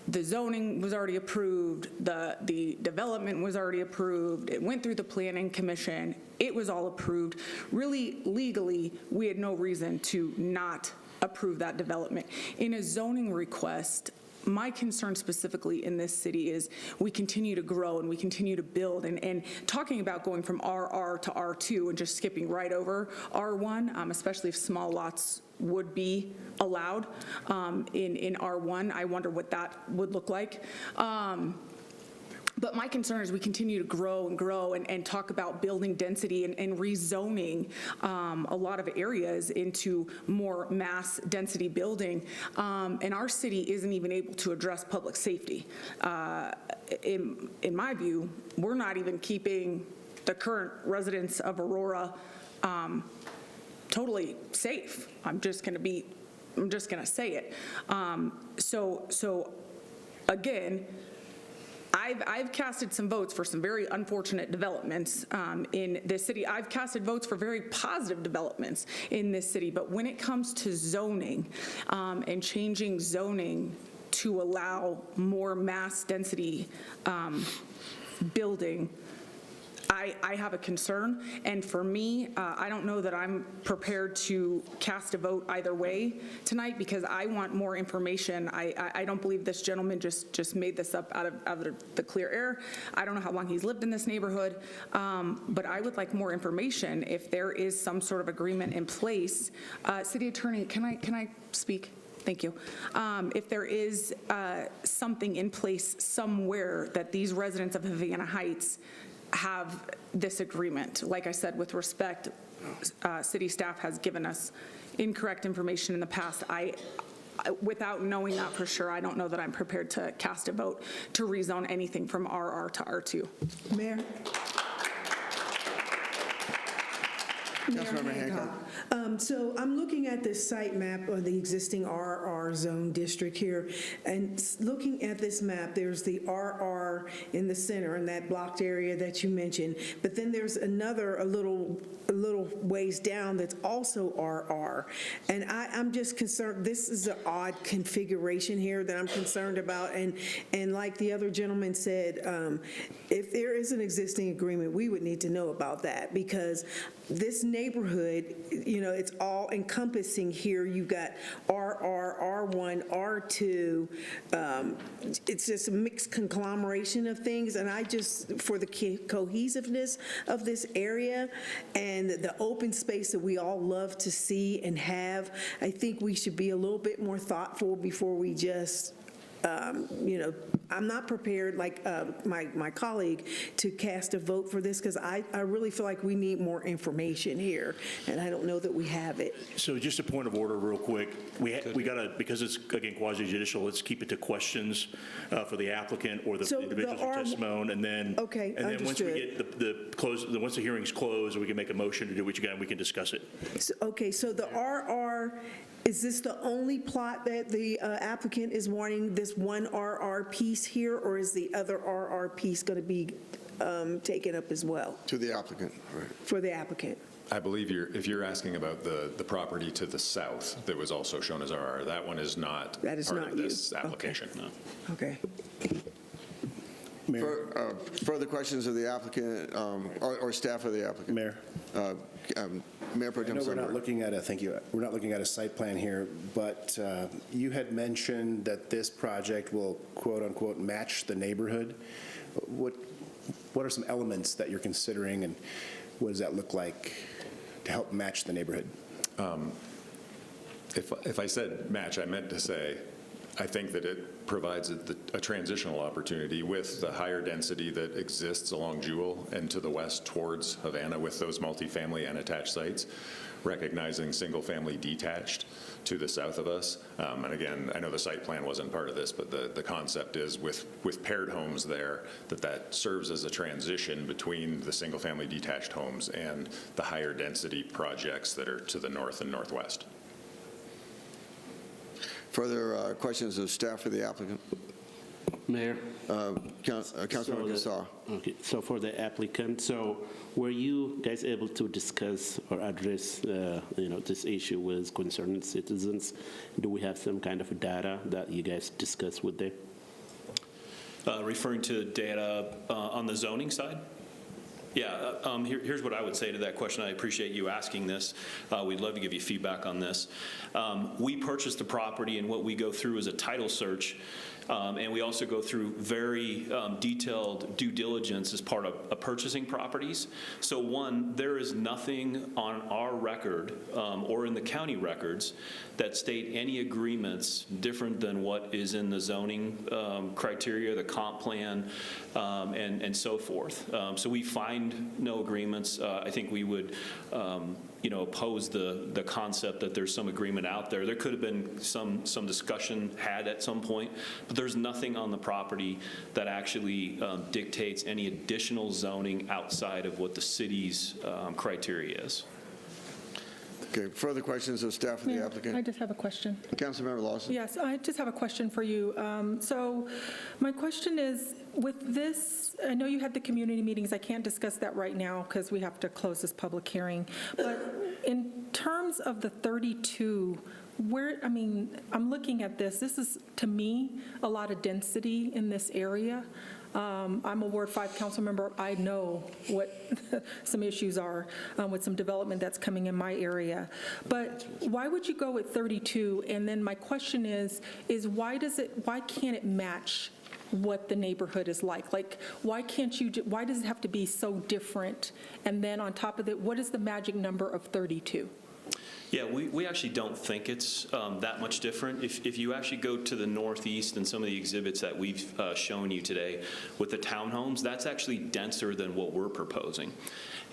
the zoning was already approved, the development was already approved, it went through the planning commission, it was all approved. Really, legally, we had no reason to not approve that development. In a zoning request, my concern specifically in this city is we continue to grow and we continue to build, and talking about going from RR to R2 and just skipping right over R1, especially if small lots would be allowed in R1. I wonder what that would look like. But my concern is we continue to grow and grow and talk about building density and rezoning a lot of areas into more mass density building. And our city isn't even able to address public safety. In my view, we're not even keeping the current residents of Aurora totally safe. I'm just going to say it. So again, I've casted some votes for some very unfortunate developments in this city. I've casted votes for very positive developments in this city. But when it comes to zoning and changing zoning to allow more mass density building, I have a concern, and for me, I don't know that I'm prepared to cast a vote either way tonight because I want more information. I don't believe this gentleman just made this up out of the clear air. I don't know how long he's lived in this neighborhood, but I would like more information if there is some sort of agreement in place. City Attorney, can I speak? Thank you. If there is something in place somewhere that these residents of Havana Heights have this agreement. Like I said, with respect, city staff has given us incorrect information in the past. Without knowing that for sure, I don't know that I'm prepared to cast a vote to rezone anything from RR to R2. Mayor? Councilmember Hancock. So I'm looking at this site map of the existing RR zone district here, and looking at this map, there's the RR in the center in that blocked area that you mentioned, but then there's another a little ways down that's also RR, and I'm just concerned. This is an odd configuration here that I'm concerned about, and like the other gentleman said, if there is an existing agreement, we would need to know about that, because this neighborhood, it's all encompassing here. You've got RR, R1, R2. It's just a mixed conglomeration of things. And for the cohesiveness of this area and the open space that we all love to see and have, I think we should be a little bit more thoughtful before we just I'm not prepared, like my colleague, to cast a vote for this because I really feel like we need more information here, and I don't know that we have it. So just a point of order real quick. We got to, because it's, again, quasi-judicial, let's keep it to questions for the applicant or the individuals who testimony, and then, okay, and then once we get once the hearing's closed, we can make a motion to do what you got, and we can discuss it. So the RR, is this the only plot that the applicant is wanting, this one RR piece here, or is the other RR piece going to be taken up as well? To the applicant, right. For the applicant. I believe if you're asking about the property to the south that was also shown as RR, that one is not part of this application. Okay. Okay. Mayor. Further questions of the applicant or staff of the applicant? Mayor. Mayor Pro Tem I know we're not Sunberg. looking at we're not looking at a site plan here, but you had mentioned that this project will quote unquote match the neighborhood. What are some elements that you're considering, and what does that look like to help match the neighborhood? If I said match, I meant to say I think that it provides a transitional opportunity with the higher density that exists along Jewel and to the west towards Havana with those multifamily and attached sites, recognizing single-family detached to the south of us. And again, I know the site plan wasn't part of this, but the concept is with paired homes there, that serves as a transition between the single-family detached homes and the higher density projects that are to the north and northwest. Further questions of staff for the applicant? Mayor? Councilmember Gasol. Okay, so for the applicant, so were you guys able to discuss or address, this issue with concerned citizens? Do we have some kind of data that you guys discussed with them? Referring to data on the zoning side? Yeah, here's what I would say to that question. I appreciate you asking this. We'd love to give you feedback on this. We purchased the property, and what we go through is a title search And we also go through very detailed due diligence as part of purchasing properties. So one, there is nothing on our record or in the county records that state any agreements different than what is in the zoning criteria, the comp plan, and so forth. So we find no agreements. I think we would oppose the concept that there's some agreement out there. There could have been some discussion had at some point, but there's nothing on the property that actually dictates any additional zoning outside of what the city's criteria is. Okay, further questions of staff and the applicant? I just have a question. Councilmember Lawson? Yes, I just have a question for you. So my question is, with this, I know you had the community meetings. I can't discuss that right now because we have to close this public hearing. But in terms of the 32, I'm looking at this. This is, to me, a lot of density in this area. I'm a Ward 5 council member. I know what some issues are with some development that's coming in my area. But why would you go with 32? And then my question is why can't it match what the neighborhood is like? Like, why does it have to be so different? And then on top of it, what is the magic number of 32? Yeah, we actually don't think it's that much different. If you actually go to the northeast and some of the exhibits that we've shown you today with the townhomes, that's actually denser than what we're proposing.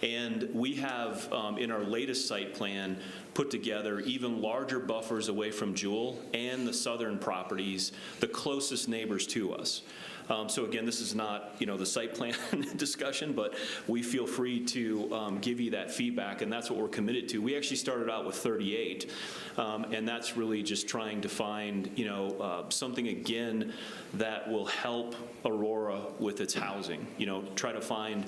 And we have, in our latest site plan, put together even larger buffers away from Jewel and the southern properties, the closest neighbors to us. So again, this is not, the site plan discussion, but we feel free to give you that feedback, and that's what we're committed to. We actually started out with 38, and that's really just trying to find, something again that will help Aurora with its housing. Try to find,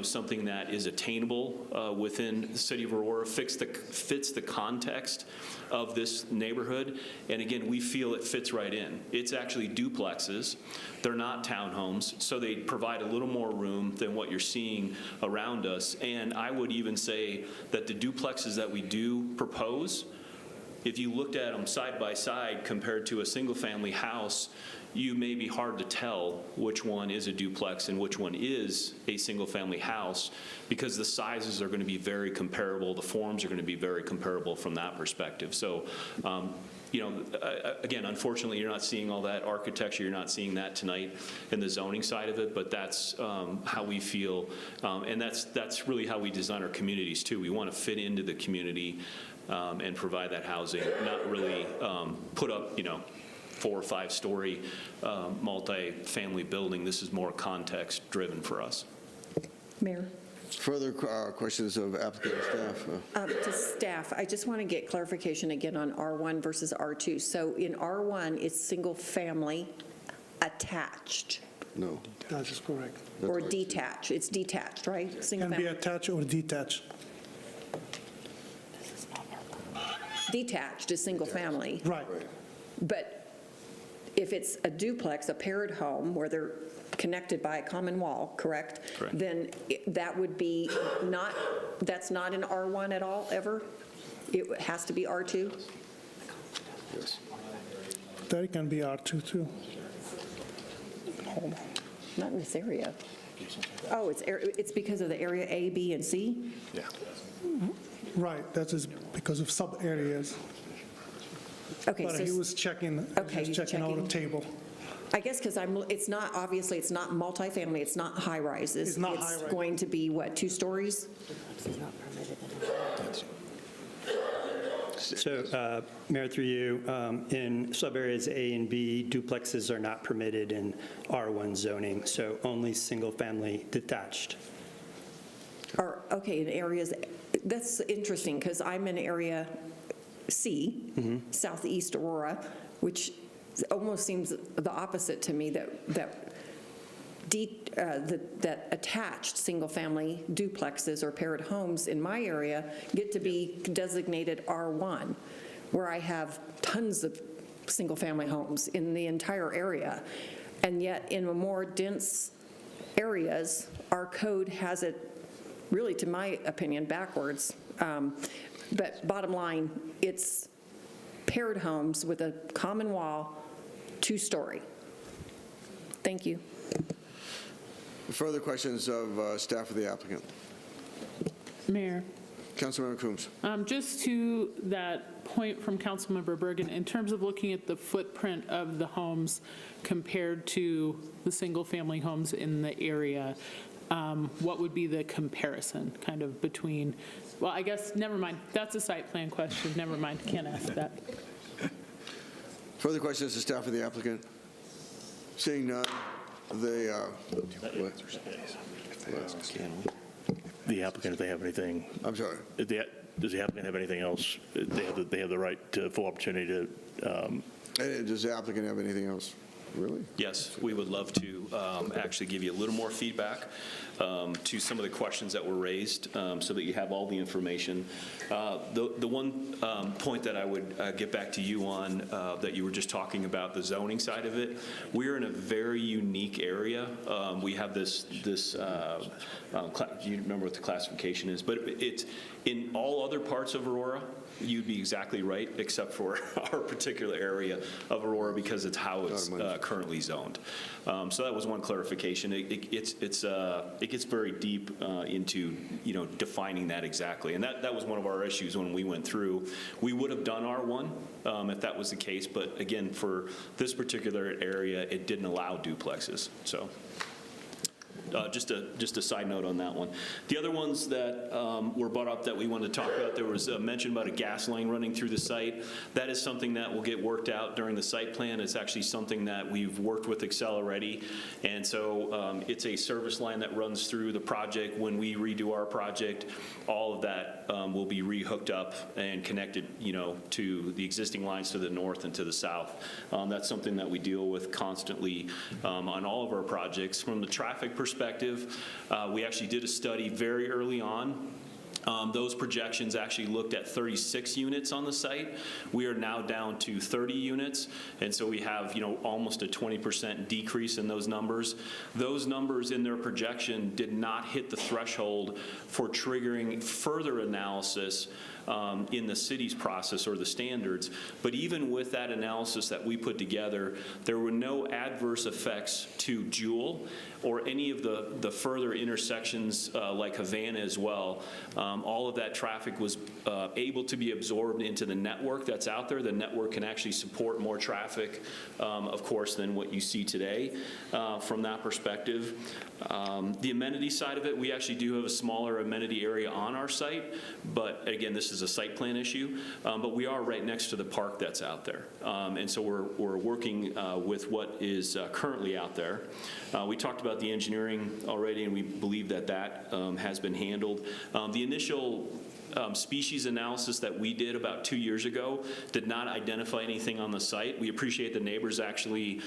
something that is attainable within the city of Aurora, fits the context of this neighborhood. And again, we feel it fits right in. It's actually duplexes. They're not townhomes, so they provide a little more room than what you're seeing around us. And I would even say that the duplexes that we do propose, if you looked at them side by side compared to a single-family house, you may be hard to tell which one is a duplex and which one is a single-family house, because the sizes are going to be very comparable. The forms are going to be very comparable from that perspective. So, again, unfortunately, you're not seeing all that architecture. You're not seeing that tonight in the zoning side of it, but that's how we feel. And that's really how we design our communities, too. We want to fit into the community and provide that housing, not really put up, 4 or 5 story multi-family building. This is more context driven for us. Mayor? Further questions of applicant and staff? To staff, I just want to get clarification again on R1 versus R2. So in R1, it's single family attached. No. That is correct. Or detached. It's detached, right? Single Can be family. attached or detached. Detached is single family. Right. But if it's a duplex, a paired home, where they're connected by a common wall, correct? Correct. Then that would be that's not an R1 at all, ever? It has to be R2? Yes. That can be R2 too. Hold on. Not in this area. Oh, it's because of the area A, B, and C? Yeah. Right, that is because of sub-areas. Okay, But so he was checking, Okay, he's checking out the checking. table. I guess because it's not, obviously, it's not multifamily, it's not high-rises. It's not high-rise. It's going to be, what, 2 stories? So, Mayor, through you, in sub-areas A and B, duplexes are not permitted in R1 zoning, so only single-family detached. Or, okay, in areas, that's interesting, because I'm in area C, southeast Aurora, which almost seems the opposite to me, that attached single-family duplexes or paired homes in my area get to be designated R1, where I have tons of single-family homes in the entire area. And yet, in the more dense areas, our code has it, really, to my opinion, backwards. But bottom line, it's paired homes with a common wall, two-story. Thank you. Further questions of staff of the applicant? Mayor, Councilmember Coombs. just to that point from Councilmember Bergen, in terms of looking at the footprint of the homes compared to the single-family homes in the area, what would be the comparison kind of between, well, I guess, never mind, that's a site plan question, never mind, can't ask that. Further questions to staff of the applicant? Seeing none, the applicant, if they have anything. I'm sorry. Does the applicant have anything else? They have the right to full opportunity to. Does the applicant have anything else? Really? Yes, we would love to actually give you a little more feedback to some of the questions that were raised so that you have all the information. The one point that I would get back to you on that you were just talking about, the zoning side of it, we're in a very unique area. We have this you remember what the classification is, but it's in all other parts of Aurora, you'd be exactly right, except for our particular area of Aurora because it's how it's currently zoned. So that was one clarification. It gets very deep into defining that exactly, and that was one of our issues when we went through. We would have done R1 if that was the case, but again, for this particular area, it didn't allow duplexes. So. Just a side note on that one. The other ones that were brought up that we wanted to talk about, there was a mention about a gas line running through the site. That is something that will get worked out during the site plan. It's actually something that we've worked with Excel already. And so it's a service line that runs through the project. When we redo our project, all of that will be re-hooked up and connected, to the existing lines to the north and to the south. That's something that we deal with constantly on all of our projects. From the traffic perspective, we actually did a study very early on. Those projections actually looked at 36 units on the site. We are now down to 30 units, and so we have, almost a 20% decrease in those numbers. Those numbers in their projection did not hit the threshold for triggering further analysis in the city's process or the standards. But even with that analysis that we put together, there were no adverse effects to Jewel or any of the further intersections like Havana as well. All of that traffic was able to be absorbed into the network that's out there. The network can actually support more traffic, of course, than what you see today from that perspective. The amenity side of it, we actually do have a smaller amenity area on our site, but again, this is a site plan issue, but we are right next to the park that's out there. And so we're working with what is currently out there. We talked about the engineering already, and we believe that has been handled. The initial species analysis that we did about 2 years ago did not identify anything on the site. We appreciate the neighbors actually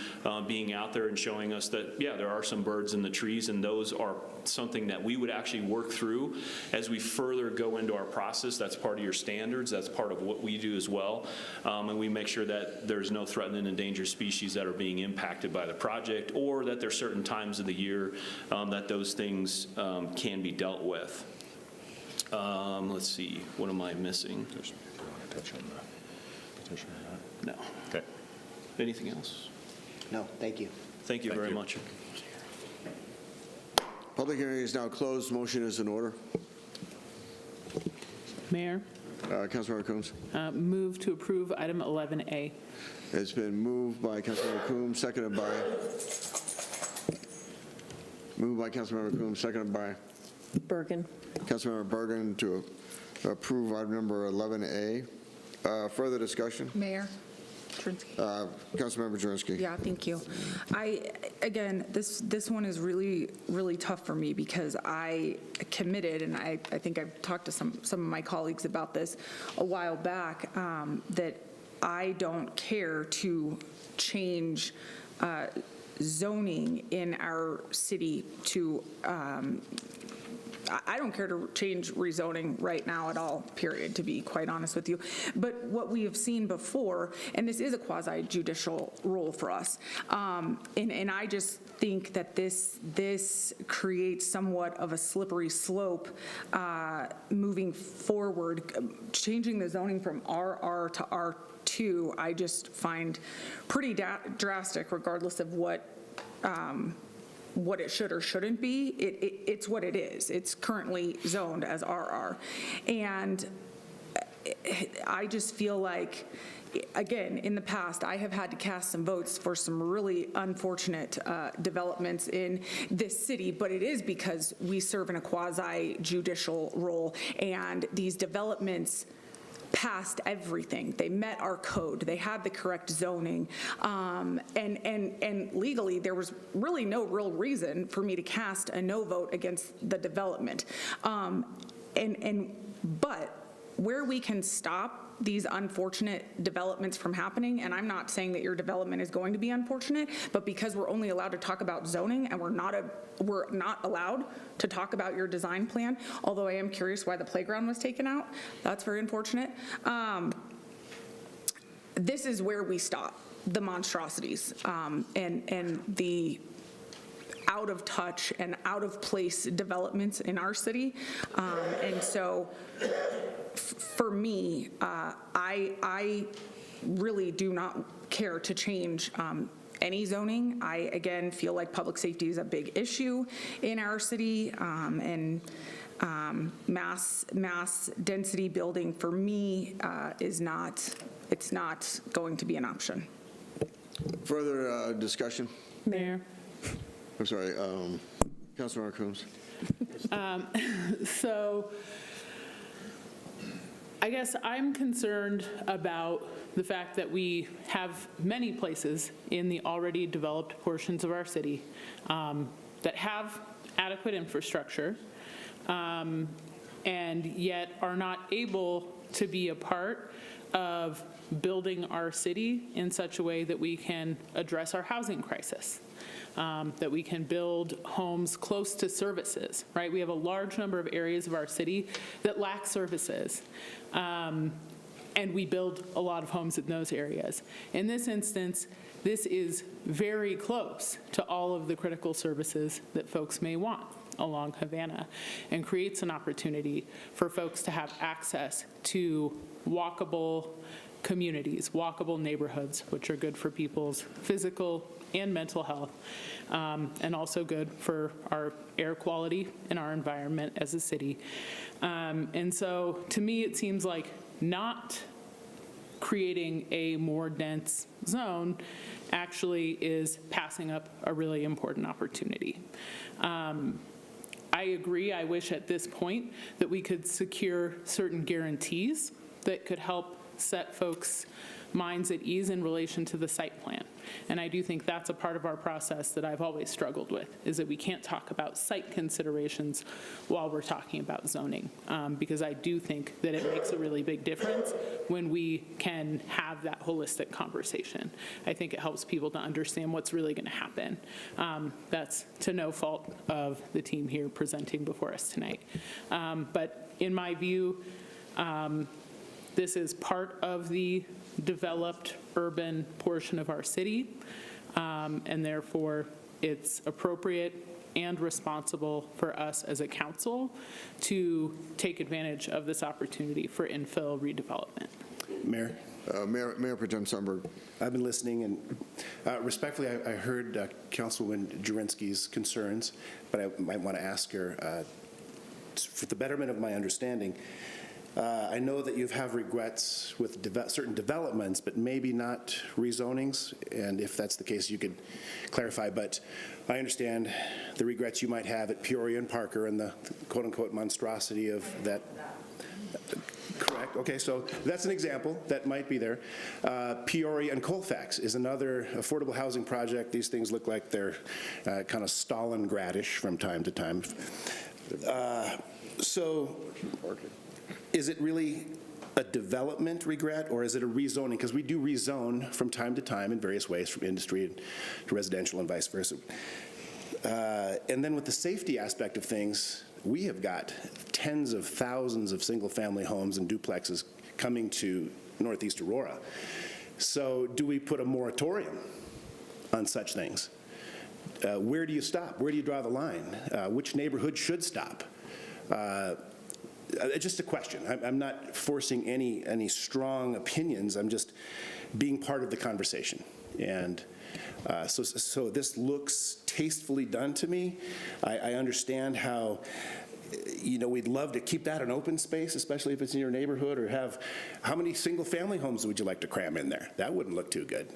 being out there and showing us that, yeah, there are some birds in the trees, and those are something that we would actually work through as we further go into our process. That's part of your standards. That's part of what we do as well. And we make sure that there's no threatened and endangered species that are being impacted by the project, or that there's certain times of the year that those things can be dealt with. Let's see, what am I missing? No. Okay. Anything else? No, thank you. Thank you very much. Public hearing is now closed. Motion is in order. Mayor, Councilmember Coombs. move to approve item 11A. It's been moved by Councilmember Coombs, seconded by Bergen. Councilmember Bergen to approve item number 11A. Further discussion? Mayor Trinsky. Councilmember Jurenski. Yeah, thank you. Again, this one is really, really tough for me because I committed, and I think I've talked to some of my colleagues about this a while back, that I don't care to change zoning in our city to I don't care to change rezoning right now at all, period, to be quite honest with you. But what we have seen before, and this is a quasi-judicial role for us, and I just think that this creates somewhat of a slippery slope moving forward, changing the zoning from RR to R2 2, I just find pretty drastic regardless of what it should or shouldn't be. It's what it is. It's currently zoned as RR. And I just feel like, again, in the past, I have had to cast some votes for some really unfortunate developments in this city, but it is because we serve in a quasi-judicial role, and these developments passed everything. They met our code. They had the correct zoning. And legally, there was really no real reason for me to cast a no vote against the development. But where we can stop these unfortunate developments from happening, and I'm not saying that your development is going to be unfortunate, but because we're only allowed to talk about zoning and we're not allowed to talk about your design plan, although I am curious why the playground was taken out. That's very unfortunate. This is where we stop the monstrosities and the out of touch and out of place developments in our city. And so for me, I really do not care to change any zoning. I, again, feel like public safety is a big issue in our city, and mass density building for me it's not going to be an option. Further discussion? Mayor. I'm sorry, Councilmember Coombs. So I guess I'm concerned about the fact that we have many places in the already developed portions of our city that have adequate infrastructure and yet are not able to be a part of building our city in such a way that we can address our housing crisis. That we can build homes close to services, right? We have a large number of areas of our city that lack services, and we build a lot of homes in those areas. In this instance, this is very close to all of the critical services that folks may want along Havana, and creates an opportunity for folks to have access to walkable communities, walkable neighborhoods, which are good for people's physical and mental health, and also good for our air quality and our environment as a city. And so to me, it seems like not creating a more dense zone actually is passing up a really important opportunity. I agree. I wish at this point that we could secure certain guarantees that could help set folks' minds at ease in relation to the site plan. And I do think that's a part of our process that I've always struggled with, is that we can't talk about site considerations while we're talking about zoning, because I do think that it makes a really big difference when we can have that holistic conversation. I think it helps people to understand what's really going to happen. That's to no fault of the team here presenting before us tonight. But in my view, this is part of the developed urban portion of our city, and therefore it's appropriate and responsible for us as a council to take advantage of this opportunity for infill redevelopment. Mayor? Mayor Pro Tem Sundberg. I've been listening, and respectfully, I heard Councilwoman Jurenski's concerns, but I might want to ask her, for the betterment of my understanding, I know that you have regrets with certain developments, but maybe not rezonings, and if that's the case, you could clarify. But I understand the regrets you might have at Peoria and Parker and the quote-unquote monstrosity of that. Correct. Okay, so that's an example that might be there. Peoria and Colfax is another affordable housing project. These things look like they're kind of Stalingradish from time to time. So is it really a development regret, or is it a rezoning? Because we do rezone from time to time in various ways, from industry to residential and vice versa. And then with the safety aspect of things, we have got tens of thousands of single-family homes and duplexes coming to Northeast Aurora. So do we put a moratorium on such things? Where do you stop? Where do you draw the line? Which neighborhood should stop? just a question. I'm not forcing any strong opinions. I'm just being part of the conversation. And so this looks tastefully done to me. I understand how, we'd love to keep that an open space, especially if it's in your neighborhood, or how many single-family homes would you like to cram in there? That wouldn't look too good.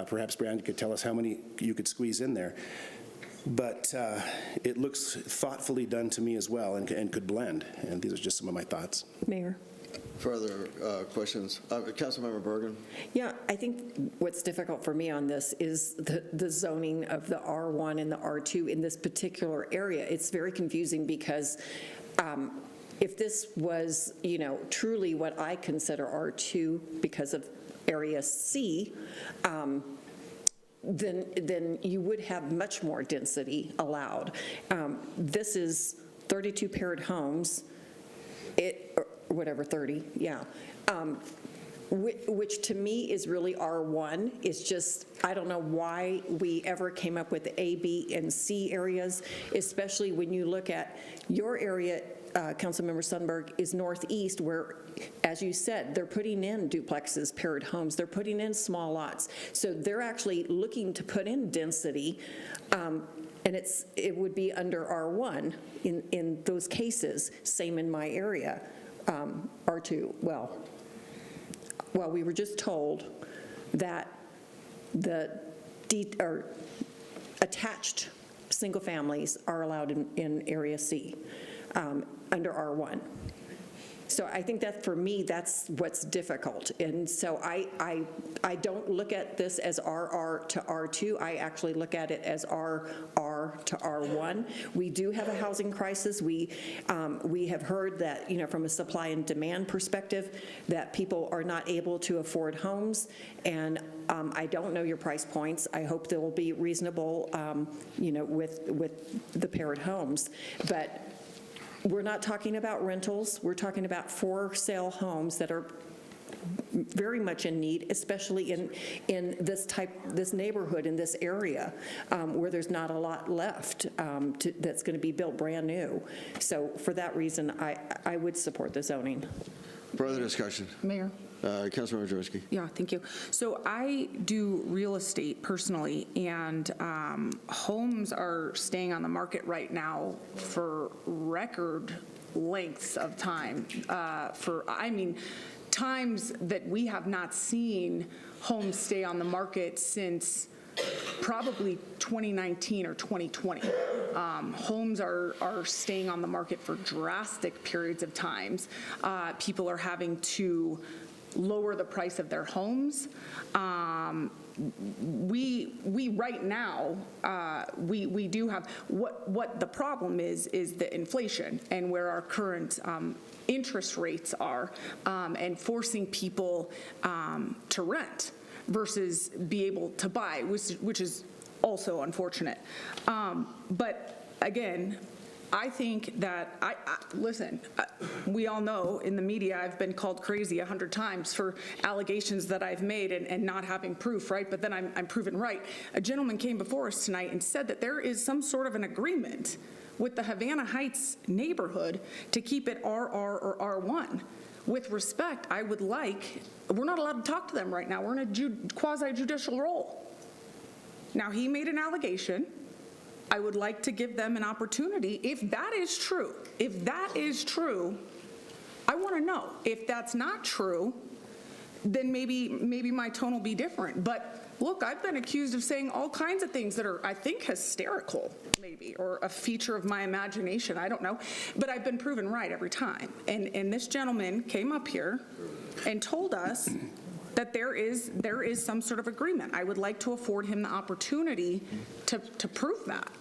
Perhaps Brandon could tell us how many you could squeeze in there. But it looks thoughtfully done to me as well, and could blend. And these are just some of my thoughts. Mayor? Further questions? Councilmember Bergen? Yeah, I think what's difficult for me on this is the zoning of the R1 and the R2 in this particular area. It's very confusing because if this was, truly what I consider R2 because of Area C, then you would have much more density allowed. This is 32 paired homes, or whatever, 30, yeah, which to me is really R1. It's just, I don't know why we ever came up with A, B, and C areas, especially when you look at your area, Councilmember Sundberg, is northeast, where, as you said, they're putting in duplexes, paired homes, they're putting in small lots. So they're actually looking to put in density, and it would be under R1 in those cases. Same in my area, R2. Well, we were just told that the attached single families are allowed in Area C. Under R1. So I think that for me, that's what's difficult. And so I don't look at this as RR to R2. I actually look at it as RR to R1. We do have a housing crisis. We have heard that, from a supply and demand perspective, that people are not able to afford homes. And I don't know your price points. I hope they will be reasonable, with the paired homes. But we're not talking about rentals. We're talking about for-sale homes that are very much in need, especially in this neighborhood, in this area, where there's not a lot left that's going to be built brand new. So for that reason, I would support the zoning. Further discussion? Mayor? Councilmember Jaworski. Yeah, thank you. So I do real estate personally, and homes are staying on the market right now for record lengths of time. Times that we have not seen homes stay on the market since probably 2019 or 2020. Homes are staying on the market for drastic periods of times. People are having to lower the price of their homes. We right now, we do have, what the problem is the inflation and where our current interest rates are, and forcing people to rent versus be able to buy, which is also unfortunate. But again, I think that, listen, we all know in the media I've been called crazy 100 times for allegations that I've made and not having proof, right? But then I'm proven right. A gentleman came before us tonight and said that there is some sort of an agreement with the Havana Heights neighborhood to keep it RR or R1. With respect, we're not allowed to talk to them right now. We're in a quasi-judicial role. Now, he made an allegation. I would like to give them an opportunity. If that is true, I want to know. If that's not true, then maybe my tone will be different. But look, I've been accused of saying all kinds of things that are, I think, hysterical, maybe, or a feature of my imagination. I don't know. But I've been proven right every time. And this gentleman came up here and told us that there is some sort of agreement. I would like to afford him the opportunity to prove that.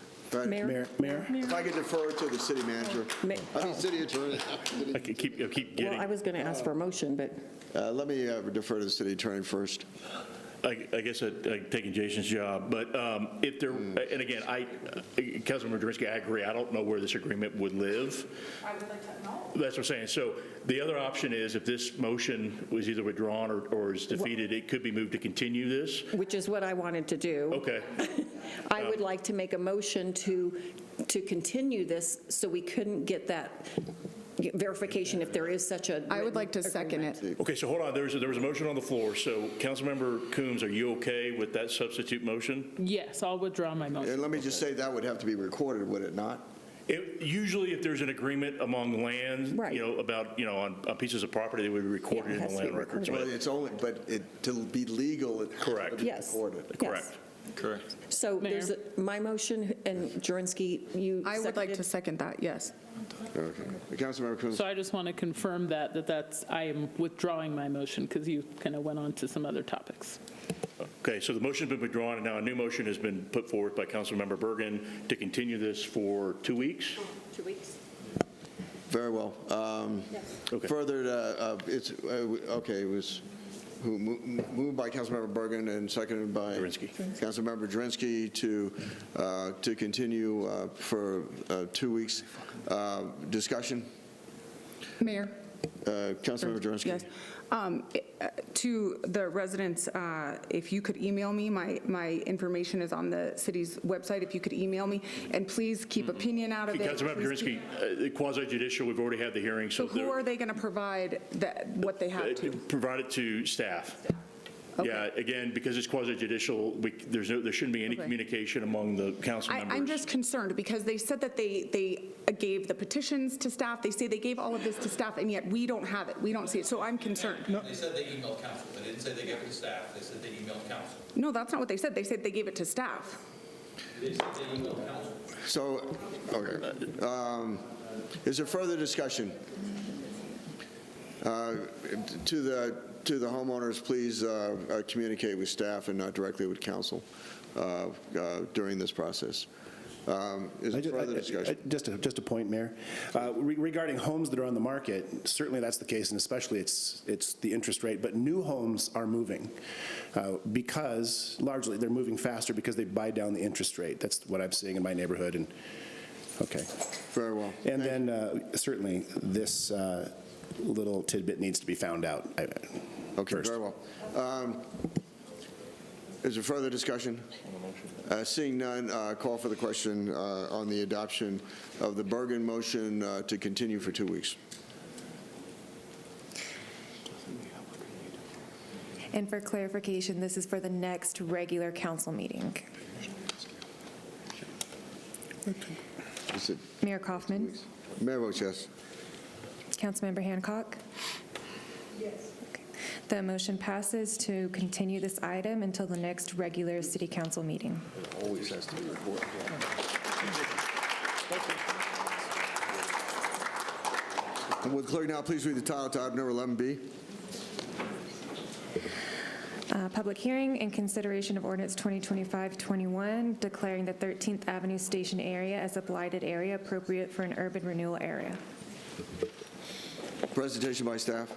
Mayor? If I could defer to the city manager. City attorney. I can keep getting. Well, I was going to ask for a motion, but. Let me defer to the city attorney first. I guess I'm taking Jason's job, but if there, and again, Councilmember Drinsky, I agree. I don't know where this agreement would live. I would like to know. That's what I'm saying. So the other option is if this motion was either withdrawn or is defeated, it could be moved to continue this. Which is what I wanted to do. Okay. I would like to make a motion to continue this so we couldn't get that verification if there is such a. I would like to second it. Okay, so hold on, there was a motion on the floor, so Councilmember Coombs, are you okay with that substitute motion? Yes, I'll withdraw my motion. And let me just say, that would have to be recorded, would it not? Usually, if there's an agreement among land, Right. about, on pieces of property, they would be recorded in has the to be land records. Well, it's only, to be legal, it has to Correct. be Yes. recorded. Yes. Correct. Correct. So there's my motion, and Jurenski, you I would like to seconded? second that, yes. Okay. Councilmember Coombs? So I just want to confirm that's, I am withdrawing my motion because you kind of went on to some other topics. Okay, so the motion's been withdrawn, and now a new motion has been put forward by Councilmember Bergen to continue this for 2 weeks? 2 weeks. Very well. Okay. Further, it's, okay, it was moved by Councilmember Bergen and seconded by Jurenski. Councilmember Jurenski to continue for 2 weeks. Discussion? Mayor? Councilmember Jurenski? Yes. To the residents, if you could email me, my information is on the city's website, if you could email me, and please keep opinion out of it. Councilmember Please keep- Jurenski, quasi judicial, we've already had the hearing, So who are they going to provide what they have to? Provide it to staff. Okay. Yeah, again, because it's quasi judicial, there shouldn't be any Okay. communication among the council members. I'm just concerned because they said that they gave the petitions to staff. They say they gave all of this to staff, and yet we don't have it. We don't see it. So I'm concerned. They said they emailed council. They didn't say they gave it to staff. They said they emailed council. No, that's not what they said. They said they gave it to staff. They said they emailed council. So, okay. Is there further discussion? To the homeowners, please communicate with staff and not directly with council during this process. Is there further discussion? Just a point, Mayor. Regarding homes that are on the market, certainly that's the case, and especially it's the interest rate, but new homes are moving because, largely, they're moving faster because they buy down the interest rate. That's what I'm seeing in my neighborhood, and, okay. Very well. And then, certainly, this little tidbit needs to be found out Okay, first. very well. Is there further discussion? Seeing none, call for the question on the adoption of the Bergen motion to continue for 2 weeks. And for clarification, this is for the next regular council meeting. Is it Mayor Kaufman? Mayor votes yes. Councilmember Hancock? Yes. The motion passes to continue this item until the next regular city council meeting. Always has to be recorded. Will the clerk now please read the title to item number 11B? Public hearing and consideration of ordinance 2025-21, declaring the 13th Avenue Station area as a blighted area appropriate for an urban renewal area. Presentation by staff.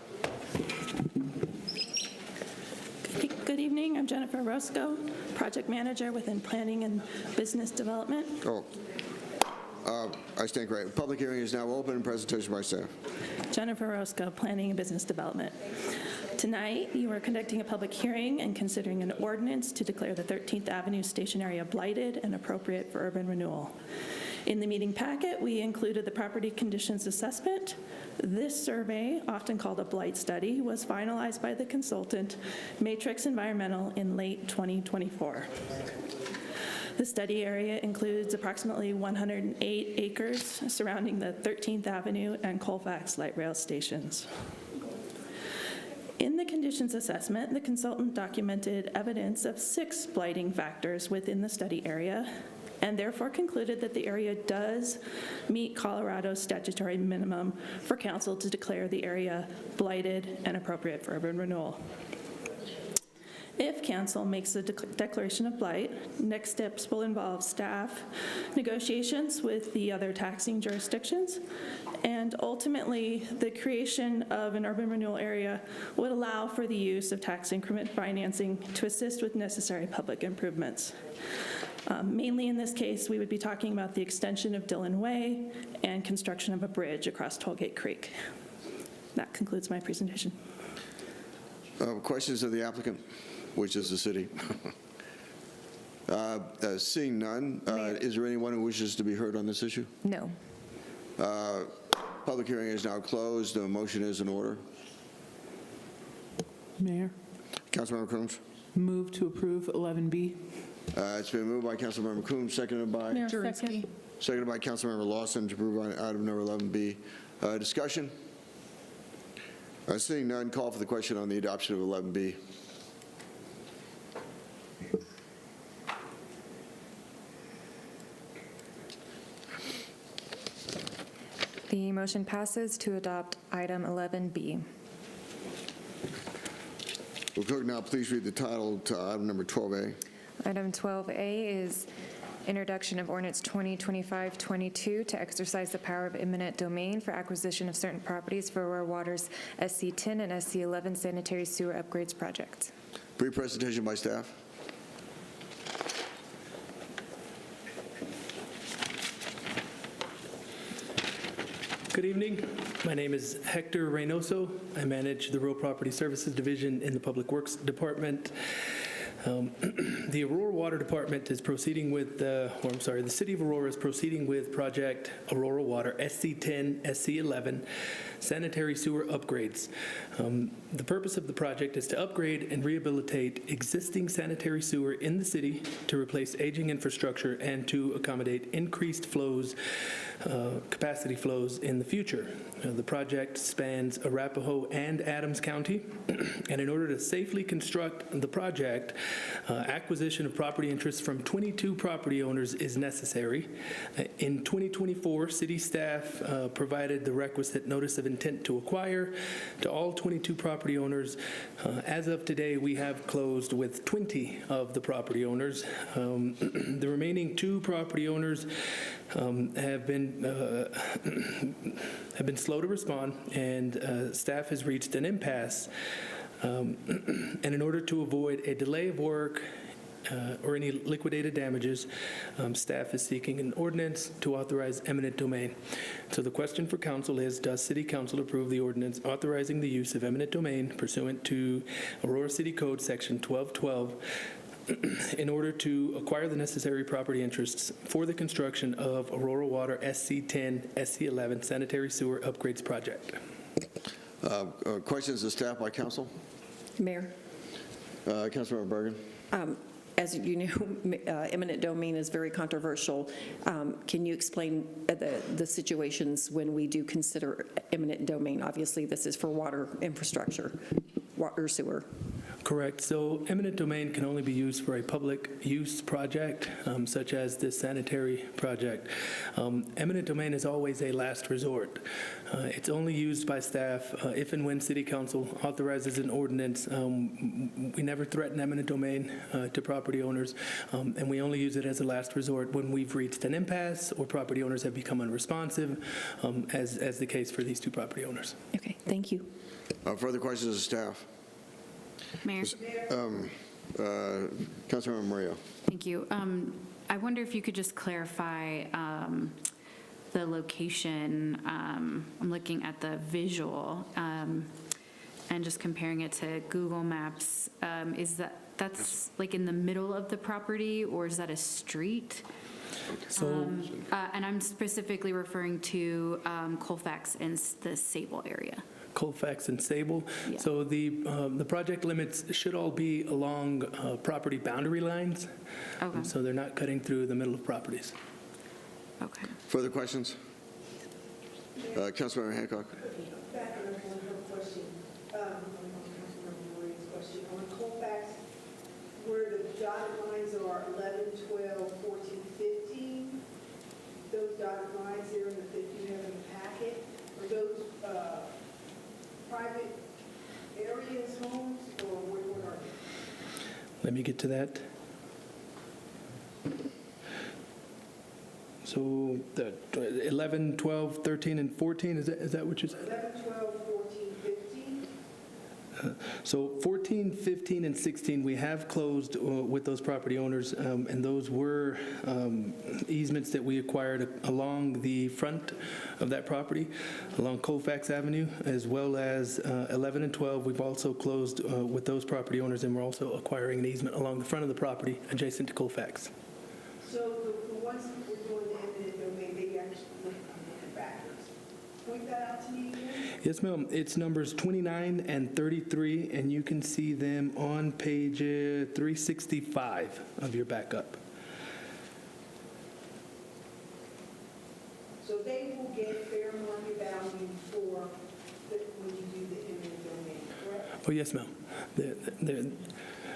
Good evening, I'm Jennifer Roscoe, Project Manager within Planning and Business Development. I stand corrected. Public hearing is now open. Presentation by staff. Jennifer Roscoe, Planning and Business Development. Tonight, you are conducting a public hearing and considering an ordinance to declare the 13th Avenue Station area blighted and appropriate for urban renewal. In the meeting packet, we included the property conditions assessment. This survey, often called a blight study, was finalized by the consultant Matrix Environmental in late 2024. The study area includes approximately 108 acres surrounding the 13th Avenue and Colfax light rail stations. In the conditions assessment, the consultant documented evidence of 6 blighting factors within the study area, and therefore concluded that the area does meet Colorado's statutory minimum for council to declare the area blighted and appropriate for urban renewal. If council makes a declaration of blight, next steps will involve staff negotiations with the other taxing jurisdictions, and ultimately the creation of an urban renewal area would allow for the use of tax increment financing to assist with necessary public improvements. Mainly in this case, we would be talking about the extension of Dillon Way and construction of a bridge across Tollgate Creek. That concludes my presentation. Questions of the applicant, which is the city? Seeing none, is there anyone who wishes to be heard on this issue? No. Public hearing is now closed. The motion is in order. Mayor, Councilmember Coombs. move to approve 11B. It's been moved by Councilmember Coombs, seconded by? Mayor, second. Seconded by Councilmember Lawson to approve item number 11B. Discussion? Seeing none, call for the question on the adoption of 11B. The motion passes to adopt item 11B. Will clerk now please read the title to item number 12A? Item 12A is introduction of ordinance 2025-22 to exercise the power of eminent domain for acquisition of certain properties for Aurora Water's SC10 and SC11 sanitary sewer upgrades project. Brief presentation by staff. Good evening. My name is Hector Reynoso. I manage the Rural Property Services Division in the Public Works Department. The Aurora Water Department is proceeding with, the City of Aurora is proceeding with Project Aurora Water SC10, SC11 sanitary sewer upgrades. The purpose of the project is to upgrade and rehabilitate existing sanitary sewer in the city to replace aging infrastructure and to accommodate increased flows, capacity flows in the future. The project spans Arapahoe and Adams County, and in order to safely construct the project, acquisition of property interests from 22 property owners is necessary. In 2024, city staff provided the requisite notice of intent to acquire to all 22 property owners. As of today, we have closed with 20 of the property owners. The remaining 2 property owners have been slow to respond, and staff has reached an impasse. And in order to avoid a delay of work or any liquidated damages, staff is seeking an ordinance to authorize eminent domain. So the question for council is, does City Council approve the ordinance authorizing the use of eminent domain pursuant to Aurora City Code Section 1212 in order to acquire the necessary property interests for the construction of Aurora Water SC10, SC11 sanitary sewer upgrades project? Questions of staff by council? Mayor? Councilmember Bergen. As you know, eminent domain is very controversial. Can you explain the situations when we do consider eminent domain? Obviously, this is for water infrastructure, water sewer. Correct. So eminent domain can only be used for a public use project, such as this sanitary project. Eminent domain is always a last resort. It's only used by staff if and when City Council authorizes an ordinance. We never threaten eminent domain to property owners, and we only use it as a last resort when we've reached an impasse or property owners have become unresponsive, as the case for these 2 property owners. Okay, thank you. Further questions of staff? Mayor. Councilmember Murillo. Thank you. I wonder if you could just clarify the location. I'm looking at the visual and just comparing it to Google Maps. That's like in the middle of the property, or is that a street? So, and I'm specifically referring to Colfax and the Sable area. Colfax and Sable. Yeah. So the project limits should all be along property boundary lines. Okay. So they're not cutting through the middle of properties. Okay. Further questions? Councilmember Hancock. Back on her question, Councilmember Marie's question, on Colfax, where the dotted lines are 11, 12, 14, 15, those dotted lines there that you have in the packet, are those private areas, homes, or what are they? Let me get to that. So the 11, 12, 13, and 14, is that what you said? 11, 12, 14, 15? So 14, 15, and 16, we have closed with those property owners, and those were easements that we acquired along the front of that property, along Colfax Avenue, as well as 11 and 12. We've also closed with those property owners, and we're also acquiring an easement along the front of the property adjacent to Colfax. So the ones that we're doing the eminent domain, they actually look backwards. point that out to me again? Yes, ma'am. It's numbers 29 and 33, and you can see them on page 365 of your backup. So they will get fair market value for when you do the eminent domain, correct? Oh, yes, ma'am.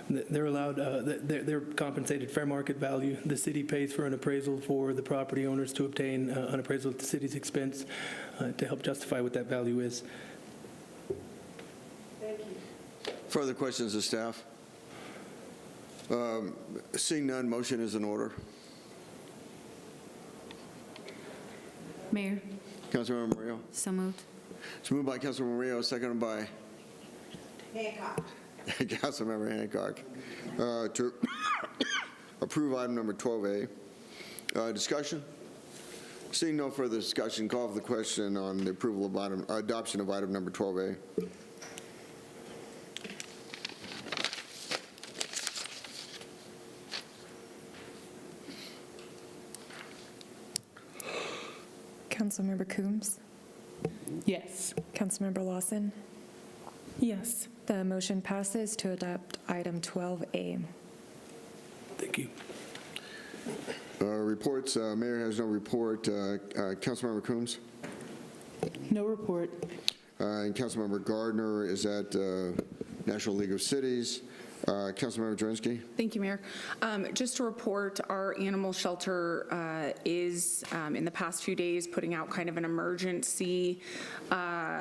They're allowed, they're compensated fair market value. The city pays for an appraisal for the property owners to obtain an appraisal at the city's expense to help justify what that value is. Thank you. Further questions of staff? Seeing none, motion is in order. Mayor, Councilmember Murillo. so moved. It's moved by Councilmember Murillo, seconded by Hancock. Councilmember Hancock to approve item number 12A. Discussion? Seeing no further discussion, call for the question on the approval of adoption of item number 12A. Councilmember Coombs? Yes. Councilmember Lawson? Yes. The motion passes to adopt item 12A. Thank you. Reports, Mayor has no report. Councilmember Coombs? No report. And Councilmember Gardner is at National League of Cities. Councilmember Drensky? Thank you, Mayor. Just to report, our animal shelter is, in the past few days, putting out kind of an emergency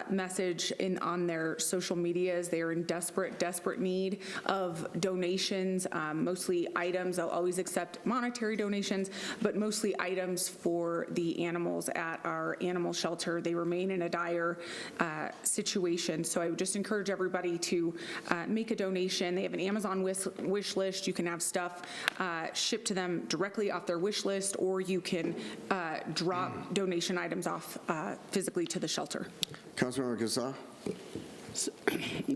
message on their social medias. They are in desperate need of donations, mostly items. They'll always accept monetary donations, but mostly items for the animals at our animal shelter. They remain in a dire situation. So I would just encourage everybody to make a donation. They have an Amazon wish list. You can have stuff shipped to them directly off their wish list, or you can drop donation items off physically to the shelter. Councilmember Kassar?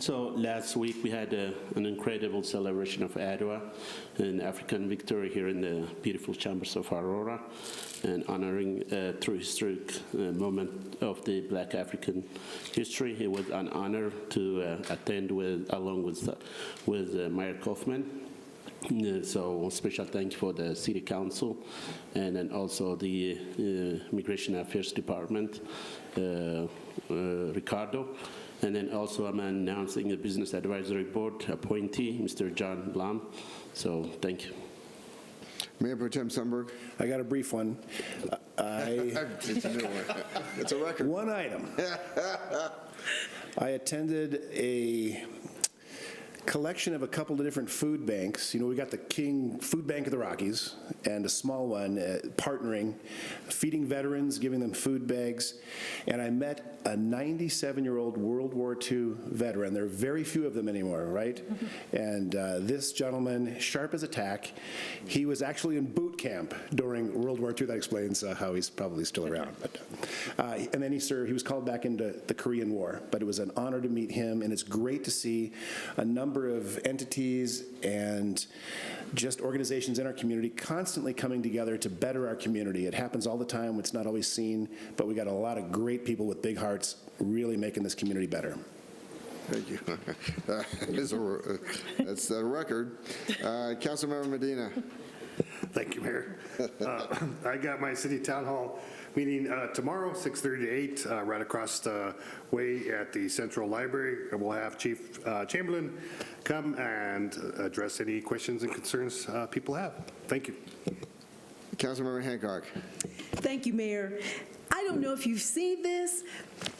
So last week we had an incredible celebration of Adwa, an African victory here in the beautiful chambers of Aurora, and honoring a true historic moment of the Black African history. It was an honor to attend along with Mayor Kaufman. So special thank you for the City Council and then also the Immigration Affairs Department, Ricardo. And then also I'm announcing a Business Advisory Board appointee, Mr. John Blum. So thank you. Mayor Pro Tem Sundberg? I got a brief one. It's a new one. It's a record. One item. I attended a collection of a couple of different food banks. You know, we got the King Food Bank of the Rockies and a small one partnering, feeding veterans, giving them food bags. And I met a 97-year-old World War II veteran. There are very few of them anymore, right? Mm-hmm. And this gentleman, sharp as a tack, he was actually in boot camp during World War II. That explains how he's probably still around. But, and then he was called back into the Korean War. But it was an honor to meet him, and it's great to see a number of entities and just organizations in our community constantly coming together to better our community. It happens all the time. It's not always seen, but we got a lot of great people with big hearts really making this community better. Thank you. That's a record. Councilmember Medina. Thank you, Mayor. I got my city town hall meeting tomorrow, 6:30 to 8, right across the way at the Central Library. We'll have Chief Chamberlain come and address any questions and concerns people have. Thank you. Councilmember Hancock. Thank you, Mayor. I don't know if you've seen this.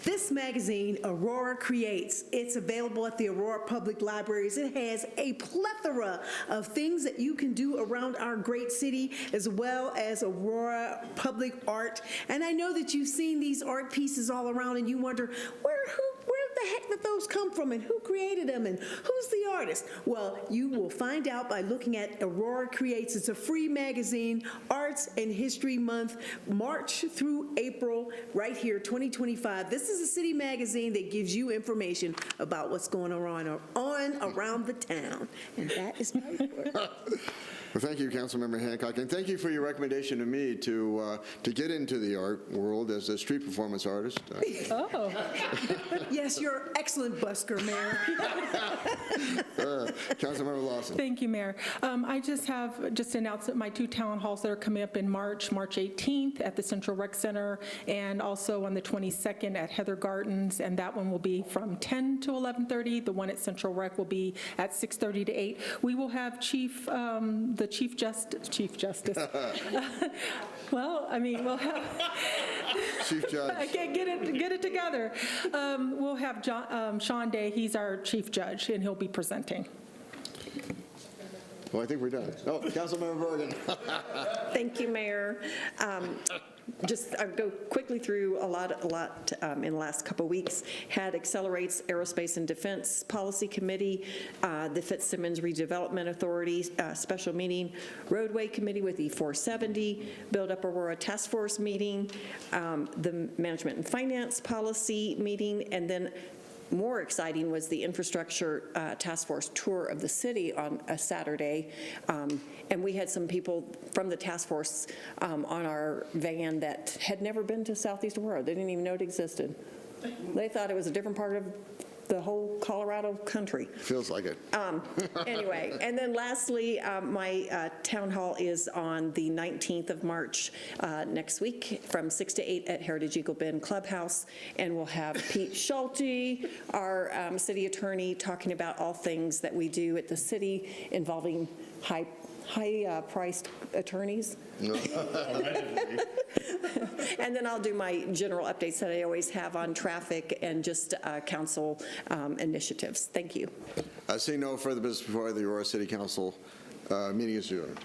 This magazine, Aurora Creates, it's available at the Aurora Public Libraries. It has a plethora of things that you can do around our great city, as well as Aurora public art. And I know that you've seen these art pieces all around, and you wonder, where the heck did those come from, and who created them, and who's the artist? Well, you will find out by looking at Aurora Creates. It's a free magazine, Arts and History Month, March through April, right here, 2025. This is a city magazine that gives you information about what's going on around the town, and that is my report. Well, thank you, Councilmember Hancock, and thank you for your recommendation to me to get into the art world as a street performance artist. Oh. Yes, you're an excellent busker, Mayor. Councilmember Lawson. Thank you, Mayor. I just announced that my 2 town halls that are coming up in March 18th at the Central Rec Center, and also on the 22nd at Heather Gardens, and that one will be from 10 to 11:30. The one at Central Rec will be at 6:30 to 8. We will have the Chief Justice. Well, I mean, we'll have. Chief Judge. I can't get it together. We'll have Sean Day, he's our Chief Judge, and he'll be presenting. Well, I think we're done. Oh, Councilmember Bergen. Thank you, Mayor. I'll go quickly through a lot in the last couple of weeks. Had Accelerates Aerospace and Defense Policy Committee, the Fitzsimmons Redevelopment Authority special meeting, Roadway Committee with E470, Build Up Aurora Task Force meeting, the Management and Finance Policy meeting, and then more exciting was the Infrastructure Task Force tour of the city on a Saturday. And we had some people from the task force on our van that had never been to Southeast Aurora. They didn't even know it existed. They thought it was a different part of the whole Colorado country. Feels like it. Anyway, and then lastly, my town hall is on the 19th of March next week from 6 to 8 at Heritage Eagle Bend Clubhouse, and we'll have Pete Schulte, our city attorney, talking about all things that we do at the city involving high-priced attorneys. And then I'll do my general updates that I always have on traffic and just council initiatives. Thank you. Seeing no further business before the Aurora City Council, meeting is adjourned.